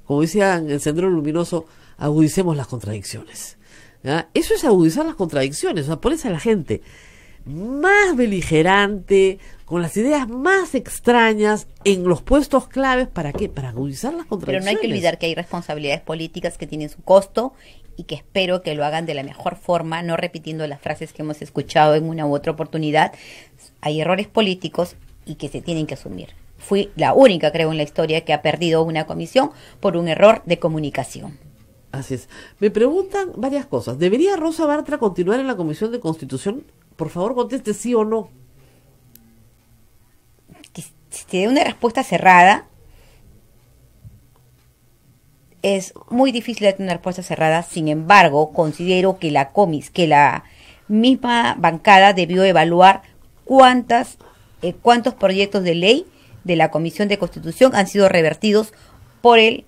como decían en Sendero Luminoso, agudicemos las contradicciones. ¿Ya? Eso es agudizar las contradicciones, o sea, pones a la gente más beligerante, con las ideas más extrañas en los puestos claves, ¿para qué? Para agudizar las Pero contradicciones. no hay que olvidar que hay responsabilidades políticas que tienen su costo y que espero que lo hagan de la mejor forma, no repitiendo las frases que hemos escuchado en una u otra oportunidad. Hay errores políticos y que se tienen que asumir. Fui la única, creo, en la historia que ha perdido una comisión por un error de comunicación. Así es. Me preguntan varias cosas. ¿Debería Rosa Bartra continuar en la Comisión de Constitución? Por favor, conteste sí o no. Si te da una respuesta cerrada, es muy difícil de tener una respuesta cerrada. Sin embargo, considero que la misma bancada debió evaluar cuántos proyectos de ley de la Comisión de Constitución han sido revertidos por el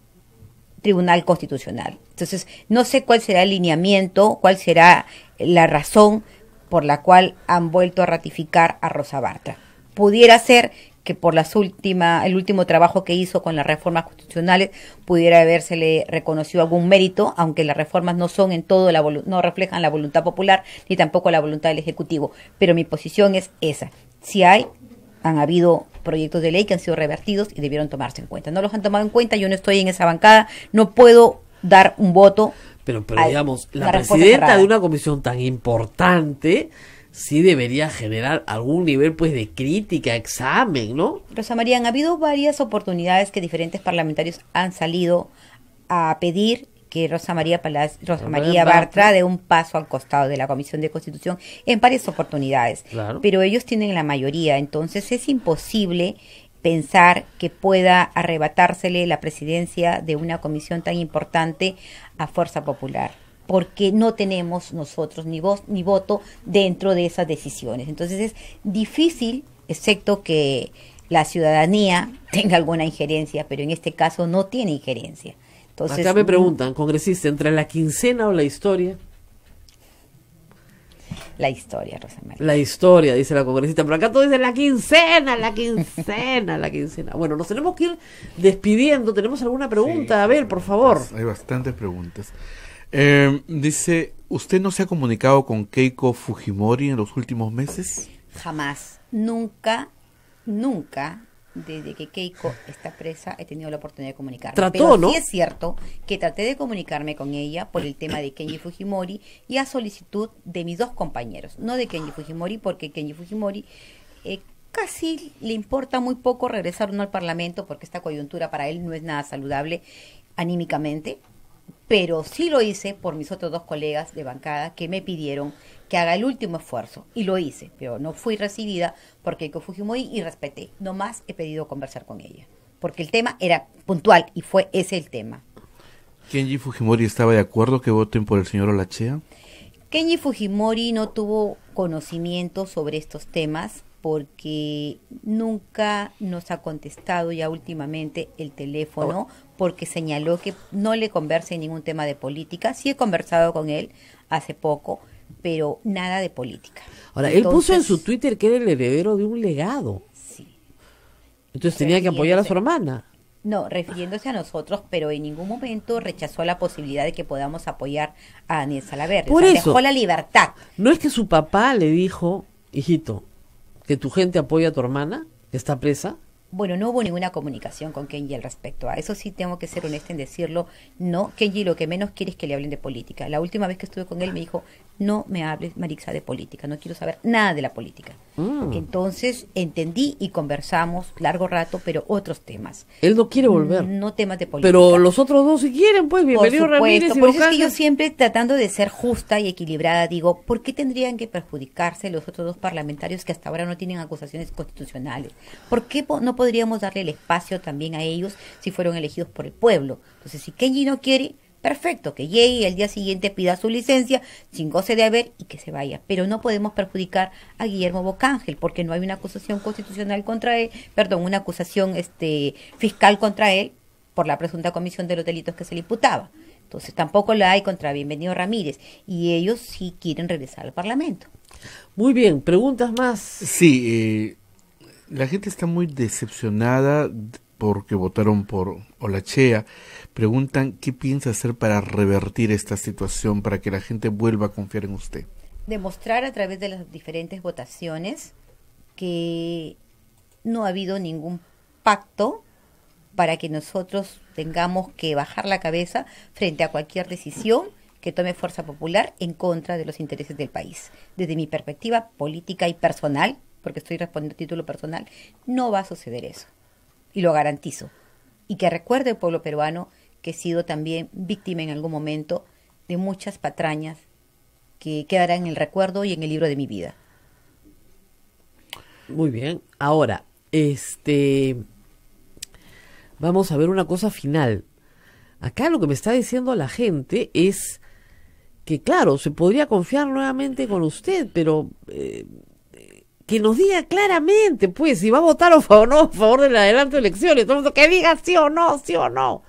Tribunal Constitucional. Entonces, no sé cuál será el lineamiento, cuál será la razón por la cual han vuelto a ratificar a Rosa Bartra. Pudiera ser que por el último trabajo que hizo con las reformas constitucionales pudiera habérsele reconocido algún mérito, aunque las reformas no son en todo no reflejan la voluntad popular ni tampoco la voluntad del Ejecutivo. Pero mi posición es esa. Si han habido proyectos de ley que han sido revertidos y debieron tomarse en cuenta. No los han tomado en cuenta, yo no estoy en esa bancada, no puedo dar un voto. Pero a digamos, la una respuesta presidenta cerrada. de una comisión tan importante sí debería generar algún nivel pues de crítica, examen, ¿no? Rosa María, han habido varias oportunidades que diferentes parlamentarios han salido a pedir que Rosa María Bartra dé un paso al costado de la Comisión de Constitución en varias oportunidades. Claro. Pero ellos tienen la mayoría, entonces es imposible pensar que pueda arrebatársele la presidencia de una comisión tan importante a Fuerza Popular, porque no tenemos nosotros ni voz ni voto dentro de esas decisiones. Entonces es difícil, excepto que la ciudadanía tenga alguna injerencia, pero en este caso no tiene injerencia. Entonces, Acá me preguntan, congresista, ¿entre la quincena o la historia? La historia, Rosa María. La historia, dice la congresista, pero acá todo dice la quincena, la quincena, la quincena. Bueno, nos tenemos que ir despidiendo. ¿Tenemos alguna pregunta? Sí, a ver, por favor. Hay bastantes preguntas. Dice, ¿usted no se ha comunicado con Keiko Fujimori en los últimos meses? Jamás, nunca desde que Keiko está presa, he tenido la oportunidad de comunicarme. Trató, Pero ¿no? sí es cierto que traté de comunicarme con ella por el tema de Kenji Fujimori y a solicitud de mis dos compañeros, no de Kenji Fujimori, porque Kenji Fujimori casi le importa muy poco regresar o no al Parlamento, porque esta coyuntura para él no es nada saludable anímicamente, pero sí lo hice por mis otros dos colegas de bancada que me pidieron que haga el último esfuerzo, y lo hice, pero no fui recibida por Keiko Fujimori y respeté. No más he pedido conversar con ella, porque el tema era puntual y fue ese el tema. ¿Kenji Fujimori estaba de acuerdo que voten por el señor Olachea? Kenji Fujimori no tuvo conocimiento sobre estos temas porque nunca nos ha contestado ya últimamente el teléfono, porque señaló que no le conversa en ningún tema de política. Sí he conversado con él hace poco, pero nada de política. Ahora, él puso en su Twitter que era el heredero de un legado. Sí. Entonces tenía que apoyar a su hermana. No, refiriéndose a nosotros, pero en ningún momento rechazó la posibilidad de que podamos apoyar a Daniel Salaverry. Por o sea, eso, dejó la libertad. ¿No es que su papá le dijo, hijito, que tu gente apoya a tu hermana, que está presa? Bueno, no hubo ninguna comunicación con Kenji al respecto. A eso sí tengo que ser honesta en decirlo. No, Kenji lo que menos quiere es que le hablen de política. La última vez que estuve con él me dijo, no me hables, Marixa, de política. No quiero saber nada de la política. Entonces entendí y conversamos largo rato, pero otros temas. Él no quiere volver. No temas de política. Pero los otros dos si quieren, pues, bienvenido Ramírez. Por eso es que yo siempre, tratando de ser justa y equilibrada, digo, ¿por qué tendrían que perjudicarse los otros dos parlamentarios que hasta ahora no tienen acusaciones constitucionales? ¿Por qué no podríamos darle el espacio también a ellos si fueron elegidos por el pueblo? Entonces, si Kenji no quiere, perfecto, que llegue y al día siguiente pida su licencia, sin goce de haber, y que se vaya. Pero no podemos perjudicar a Guillermo Bocángel, porque no hay una acusación constitucional contra él, perdón, una acusación fiscal contra él por la presunta comisión de los delitos que se le imputaba. Entonces tampoco la hay contra Bienvenido Ramírez, y ellos sí quieren regresar al Parlamento. Muy bien, preguntas más. Sí, la gente está muy decepcionada porque votaron por Olachea. Preguntan qué piensa hacer para revertir esta situación, para que la gente vuelva a confiar en usted. Demostrar a través de las diferentes votaciones que no ha habido ningún pacto para que nosotros tengamos que bajar la cabeza frente a cualquier decisión que tome fuerza popular en contra de los intereses del país. Desde mi perspectiva política y personal, porque estoy respondiendo a título personal, no va a suceder eso. Y lo garantizo. Y que recuerde el pueblo peruano que he sido también víctima en algún momento de muchas patrañas que quedarán en el recuerdo y en el libro de mi vida. Muy bien. Ahora, vamos a ver una cosa final. Acá lo que me está diciendo la gente es que, claro, se podría confiar nuevamente con usted, pero que nos diga claramente, pues, si va a votar o no a favor del adelanto de elecciones. Todo el mundo que diga sí o no, sí o no.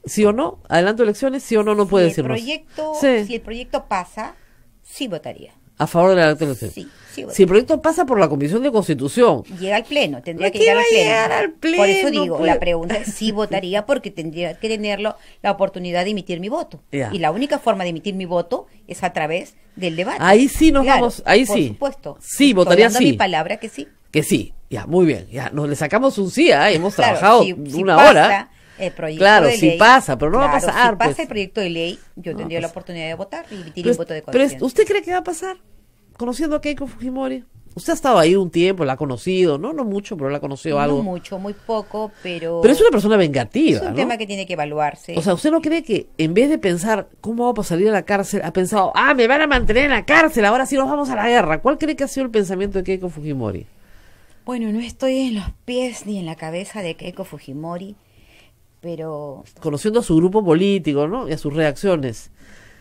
¿Sí o no? ¿Adelanto de elecciones? ¿Sí o no? No puede decirnos. Si el proyecto pasa, sí votaría. ¿A favor del adelanto de elecciones? Sí, sí votaría. Si el proyecto pasa por la Comisión de Constitución. Llega al Pleno, tendría que ¿Qué llegar va a llegar al Pleno? Por eso digo, pues? la pregunta es si votaría, porque tendría que tener la oportunidad de emitir mi voto. Ya. Y la única forma de emitir mi voto es a través del debate. Ahí sí nos Claro, vamos, ahí por sí. supuesto. Sí, Estoy votaría dando sí. mi palabra que sí. Que sí, ya, muy bien. Ya, nos le sacamos un sí, hemos Claro, trabajado si una pasa hora. el proyecto Claro, de si ley, pasa, pero no va a claro, pasar. Si pasa pues. el proyecto de ley, yo No, tendría la pues. oportunidad de votar y emitir Pero un voto de pero conciencia. ¿usted cree que va a pasar? Conociendo a Keiko Fujimori. Usted ha estado ahí un tiempo, la ha conocido, no mucho, pero la ha conocido algo. No mucho, muy poco, pero... Pero es una persona vengativa, es un ¿no? tema que tiene que evaluarse. O sea, ¿usted no cree que en vez de pensar cómo vamos a salir a la cárcel, ha pensado, me van a mantener en la cárcel, ahora sí nos vamos a la guerra? ¿Cuál cree que ha sido el pensamiento de Keiko Fujimori? Bueno, no estoy en los pies ni en la cabeza de Keiko Fujimori, pero... Conociendo a su grupo político, ¿no? Y a sus reacciones.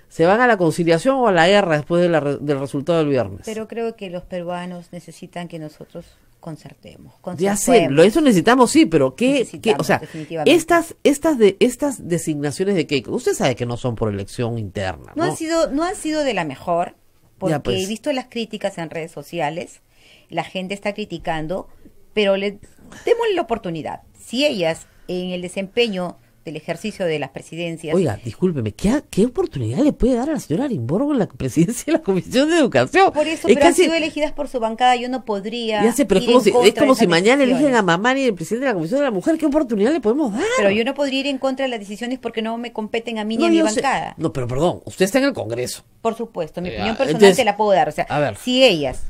¿Se van a la conciliación o a la guerra después del resultado del viernes? Pero creo que los peruanos necesitan que nosotros concertemos. Ya sé, eso necesitamos, sí, pero o sea, definitivamente. estas designaciones de Keiko, usted sabe que no son por elección interna, ¿no? No han sido de la mejor, porque Ya, pues. he visto las críticas en redes sociales, la gente está criticando, pero démosle la oportunidad. Si ellas, en el desempeño del ejercicio de las presidencias. Oiga, discúlpeme, ¿qué oportunidad le puede dar a la señora Arimborgo en la presidencia de la Comisión de Educación? Por eso, Es pero han casi- sido elegidas por su bancada, yo no podría. Ya sé, pero ir en es contra como de si esas mañana eligen decisiones. a Mamani, el presidente de la Comisión de la Mujer. ¿Qué oportunidad le podemos dar? Pero yo no podría ir en contra de las decisiones porque no me competen a mí ni No, a mi yo sé. bancada. No, pero perdón, usted está en el Congreso. Por supuesto, mi Ya, opinión personal entonces, te la puedo dar. O sea, a ver. si ellas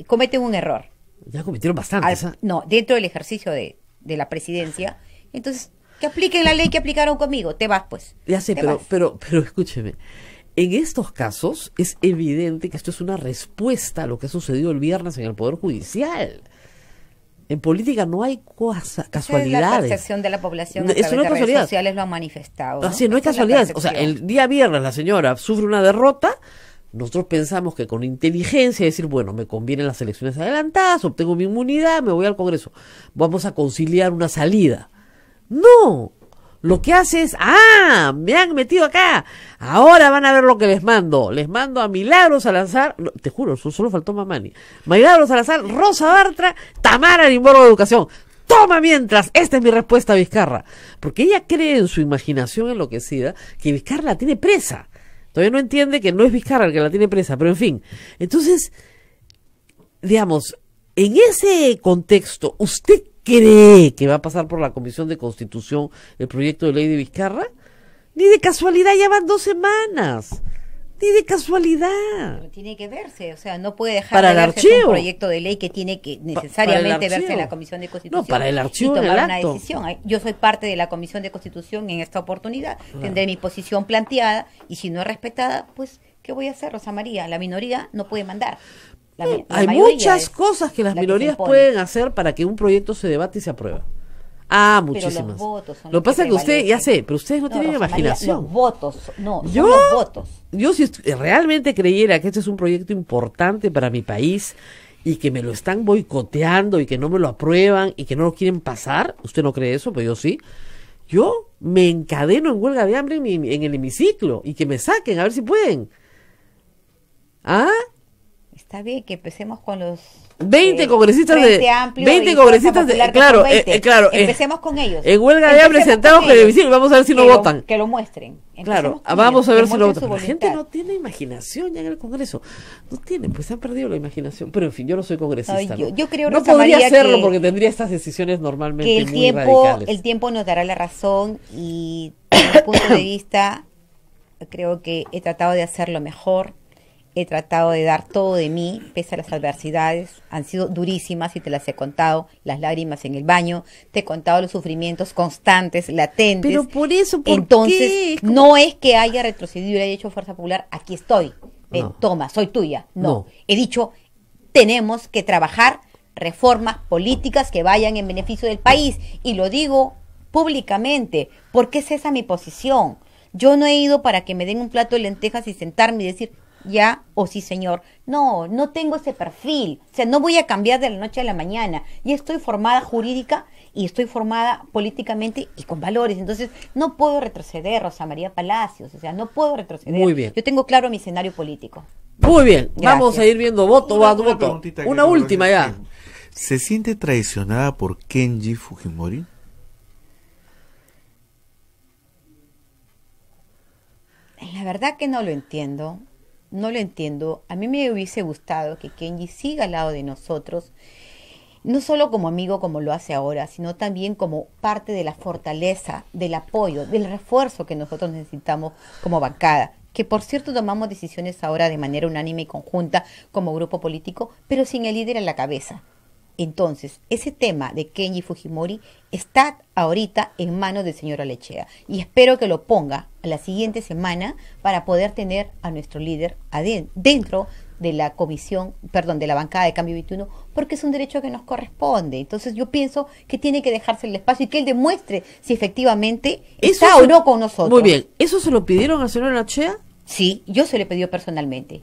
cometen un error, Ya cometieron bastantes. ¿Ah? no, dentro del ejercicio de la presidencia, entonces que apliquen la ley que aplicaron conmigo. Te vas, pues. Ya sé, Te pero, vas. pero escúcheme. En estos casos es evidente que esto es una respuesta a lo que ha sucedido el viernes en el Poder Judicial. En política no hay Esa es la casualidades. percepción de la población No, a través eso no es de redes casualidad. sociales lo han manifestado. Así, no hay Esa es la casualidades. O sea, percepción. el día viernes la señora sufre una derrota. Nosotros pensamos que con inteligencia decir, bueno, me convienen las elecciones adelantadas, obtengo mi inmunidad, me voy al Congreso. Vamos a conciliar una salida. No. Lo que hace es, me han metido acá. Ahora van a ver lo que les mando. Les mando a Milagros Salazar, no, te juro, solo faltó Mamani. Milagros Salazar, Rosa Bartra, Tamara Arimborgo de Educación. Toma mientras, esta es mi respuesta a Vizcarra. Porque ella cree en su imaginación enloquecida que Vizcarra la tiene presa. Todavía no entiende que no es Vizcarra el que la tiene presa, pero en fin. Entonces, digamos, en ese contexto, ¿usted cree que va a pasar por la Comisión de Constitución el proyecto de ley de Vizcarra? Ni de casualidad, ya van 2 semanas. Ni de casualidad. Pero tiene que verse, o sea, no puede dejar Para de el verse es archivo. un proyecto de ley que tiene que necesariamente verse archivo. en la Comisión de Constitución. No, para el archivo y en el tomar una acto. decisión. Yo soy parte de la Comisión de Constitución en esta oportunidad, tendré mi posición planteada y si no es respetada, pues, ¿qué voy a hacer, Rosa María? La minoría no puede mandar. La Hay mayoría muchas es cosas que las la que se minorías impone. pueden hacer para que un proyecto se debate y se apruebe. Muchísimas. los votos son Lo los que pasa que es que usted, ya prevalecen. sé, pero ustedes no, tienen Rosa María, imaginación. los votos, no, Yo- son los votos. Yo si realmente creyera que este es un proyecto importante para mi país y que me lo están boicoteando y que no me lo aprueban y que no lo quieren pasar, usted no cree eso, pero yo sí, yo me encadeno en huelga de hambre en el hemiciclo y que me saquen, a ver si pueden. Está bien que empecemos con los 20 congresistas Frente de Amplio 20 y congresistas Fuerza de Popular, que claro, son 20. claro, Empecemos con ellos. en huelga de hambre Empecemos sentados con con el ellos. hemiciclo, vamos a ver si no Que lo- votan. Que lo muestren. Claro, Empecemos con vamos a ellos, ver que si lo muestren votan. su La gente voluntad. no tiene imaginación ya en el Congreso. No tiene, pues han perdido la imaginación. Pero en fin, yo no soy congresista. No, ¿no? yo creo, no Rosa podría María, hacerlo que- porque tendría estas decisiones normalmente Que el muy tiempo, radicales. el tiempo nos dará la razón y desde mi punto de vista creo que he tratado de hacerlo mejor. He tratado de dar todo de mí, pese a las adversidades. Han sido durísimas y te las he contado. Las lágrimas en el baño. Te he contado los sufrimientos constantes, latentes. Pero por eso, ¿por Entonces, qué? Es como- no es que haya retrocedido y haya hecho Fuerza Popular. Aquí estoy. No. Toma, soy tuya. No. No. He dicho, tenemos que trabajar reformas políticas que vayan en beneficio del país. Y lo digo públicamente, porque es esa mi posición. Yo no he ido para que me den un plato de lentejas y sentarme y decir ya o sí señor. No, no tengo ese perfil. O sea, no voy a cambiar de la noche a la mañana. Y estoy formada jurídica y estoy formada políticamente y con valores. Entonces, no puedo retroceder, Rosa María Palacios. O sea, no puedo retroceder. Muy bien. Yo tengo claro mi escenario político. Muy bien, vamos Gracias. a ir viendo voto a voto. preguntita que Una no última lo ya. sé. ¿Se siente traicionada por Kenji Fujimori? La verdad que no lo entiendo. No lo entiendo. A mí me hubiese gustado que Kenji siga al lado de nosotros, no solo como amigo como lo hace ahora, sino también como parte de la fortaleza, del apoyo, del refuerzo que nosotros necesitamos como bancada. Que por cierto tomamos decisiones ahora de manera unánime y conjunta como grupo político, pero sin el líder a la cabeza. Entonces, ese tema de Kenji Fujimori está ahorita en manos del señor Alechea y espero que lo ponga a la siguiente semana para poder tener a nuestro líder dentro de la comisión, perdón, de la bancada de Cambio 21, porque es un derecho que nos corresponde. Entonces yo pienso que tiene que dejarse el espacio y que él demuestre si efectivamente está o no con nosotros. Muy bien, ¿eso se lo pidieron al señor Alechea? Sí, yo se lo he pedido personalmente.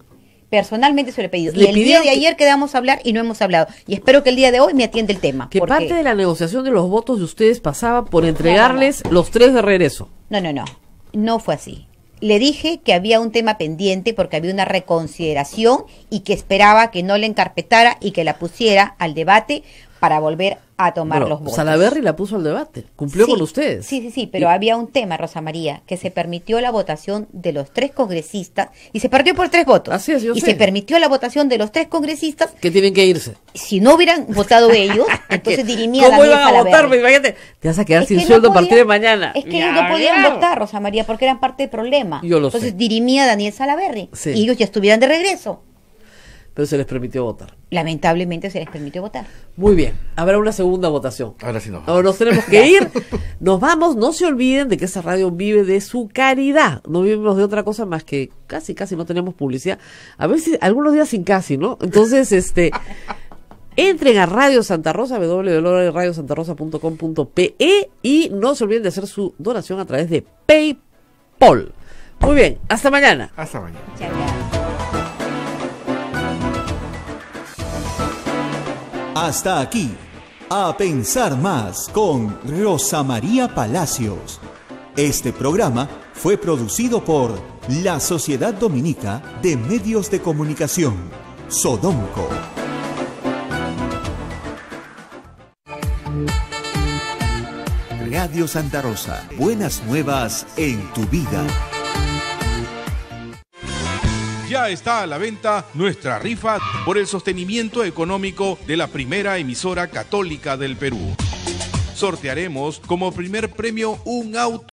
Personalmente se lo he pedido. Le Y el día pidieron de ayer quedamos a hablar y no hemos hablado. Y espero que el día de hoy me atienda el tema. Que porque- parte de la negociación de los votos de ustedes pasaba por entregarles los 3 de regreso. No, no, no. No fue así. Le dije que había un tema pendiente porque había una reconsideración y que esperaba que no la encarpetara y que la pusiera al debate para volver a tomar los votos. Salaverry la puso al debate, cumplió Sí, con ustedes. Sí, pero había un tema, Rosa María, que se permitió la votación de los 3 congresistas y se perdió por 3 votos. Así es, yo y sé. se permitió la votación de los 3 congresistas. Que tienen que irse. Si no hubieran votado ellos, entonces dirimía ¿Cómo Daniel iban a Salaverry. votar? Imagínate, te vas a quedar Es sin que no sueldo a podían- partir de mañana. Es que ellos no podían votar, Rosa María, porque eran parte del problema. Yo lo Entonces sé. dirimía Daniel Salaverry. Sí. Y ellos ya estuvieran de regreso. Pero se les permitió votar. Lamentablemente se les permitió votar. Muy bien, habrá una segunda votación. Ahora sí nos vamos. Ahora nos tenemos que ir. Nos vamos, no se olviden de que esta radio vive de su caridad. No vivimos de otra cosa más que casi no tenemos publicidad. A veces, algunos días sin casi, ¿no? Entonces, entren a Radio Santa Rosa, www.radiosantarosa.com.pe y no se olviden de hacer su donación a través de PayPal. Muy bien, hasta mañana. Hasta mañana. Muchas gracias. Hasta aquí, A Pensar Más con Rosa María Palacios. Este programa fue producido por la Sociedad Dominica de Medios de Comunicación, Sodomco. Radio Santa Rosa, buenas nuevas en tu vida. Ya está a la venta nuestra rifa por el sostenimiento económico de la primera emisora católica del Perú. Sortearemos como primer premio un auto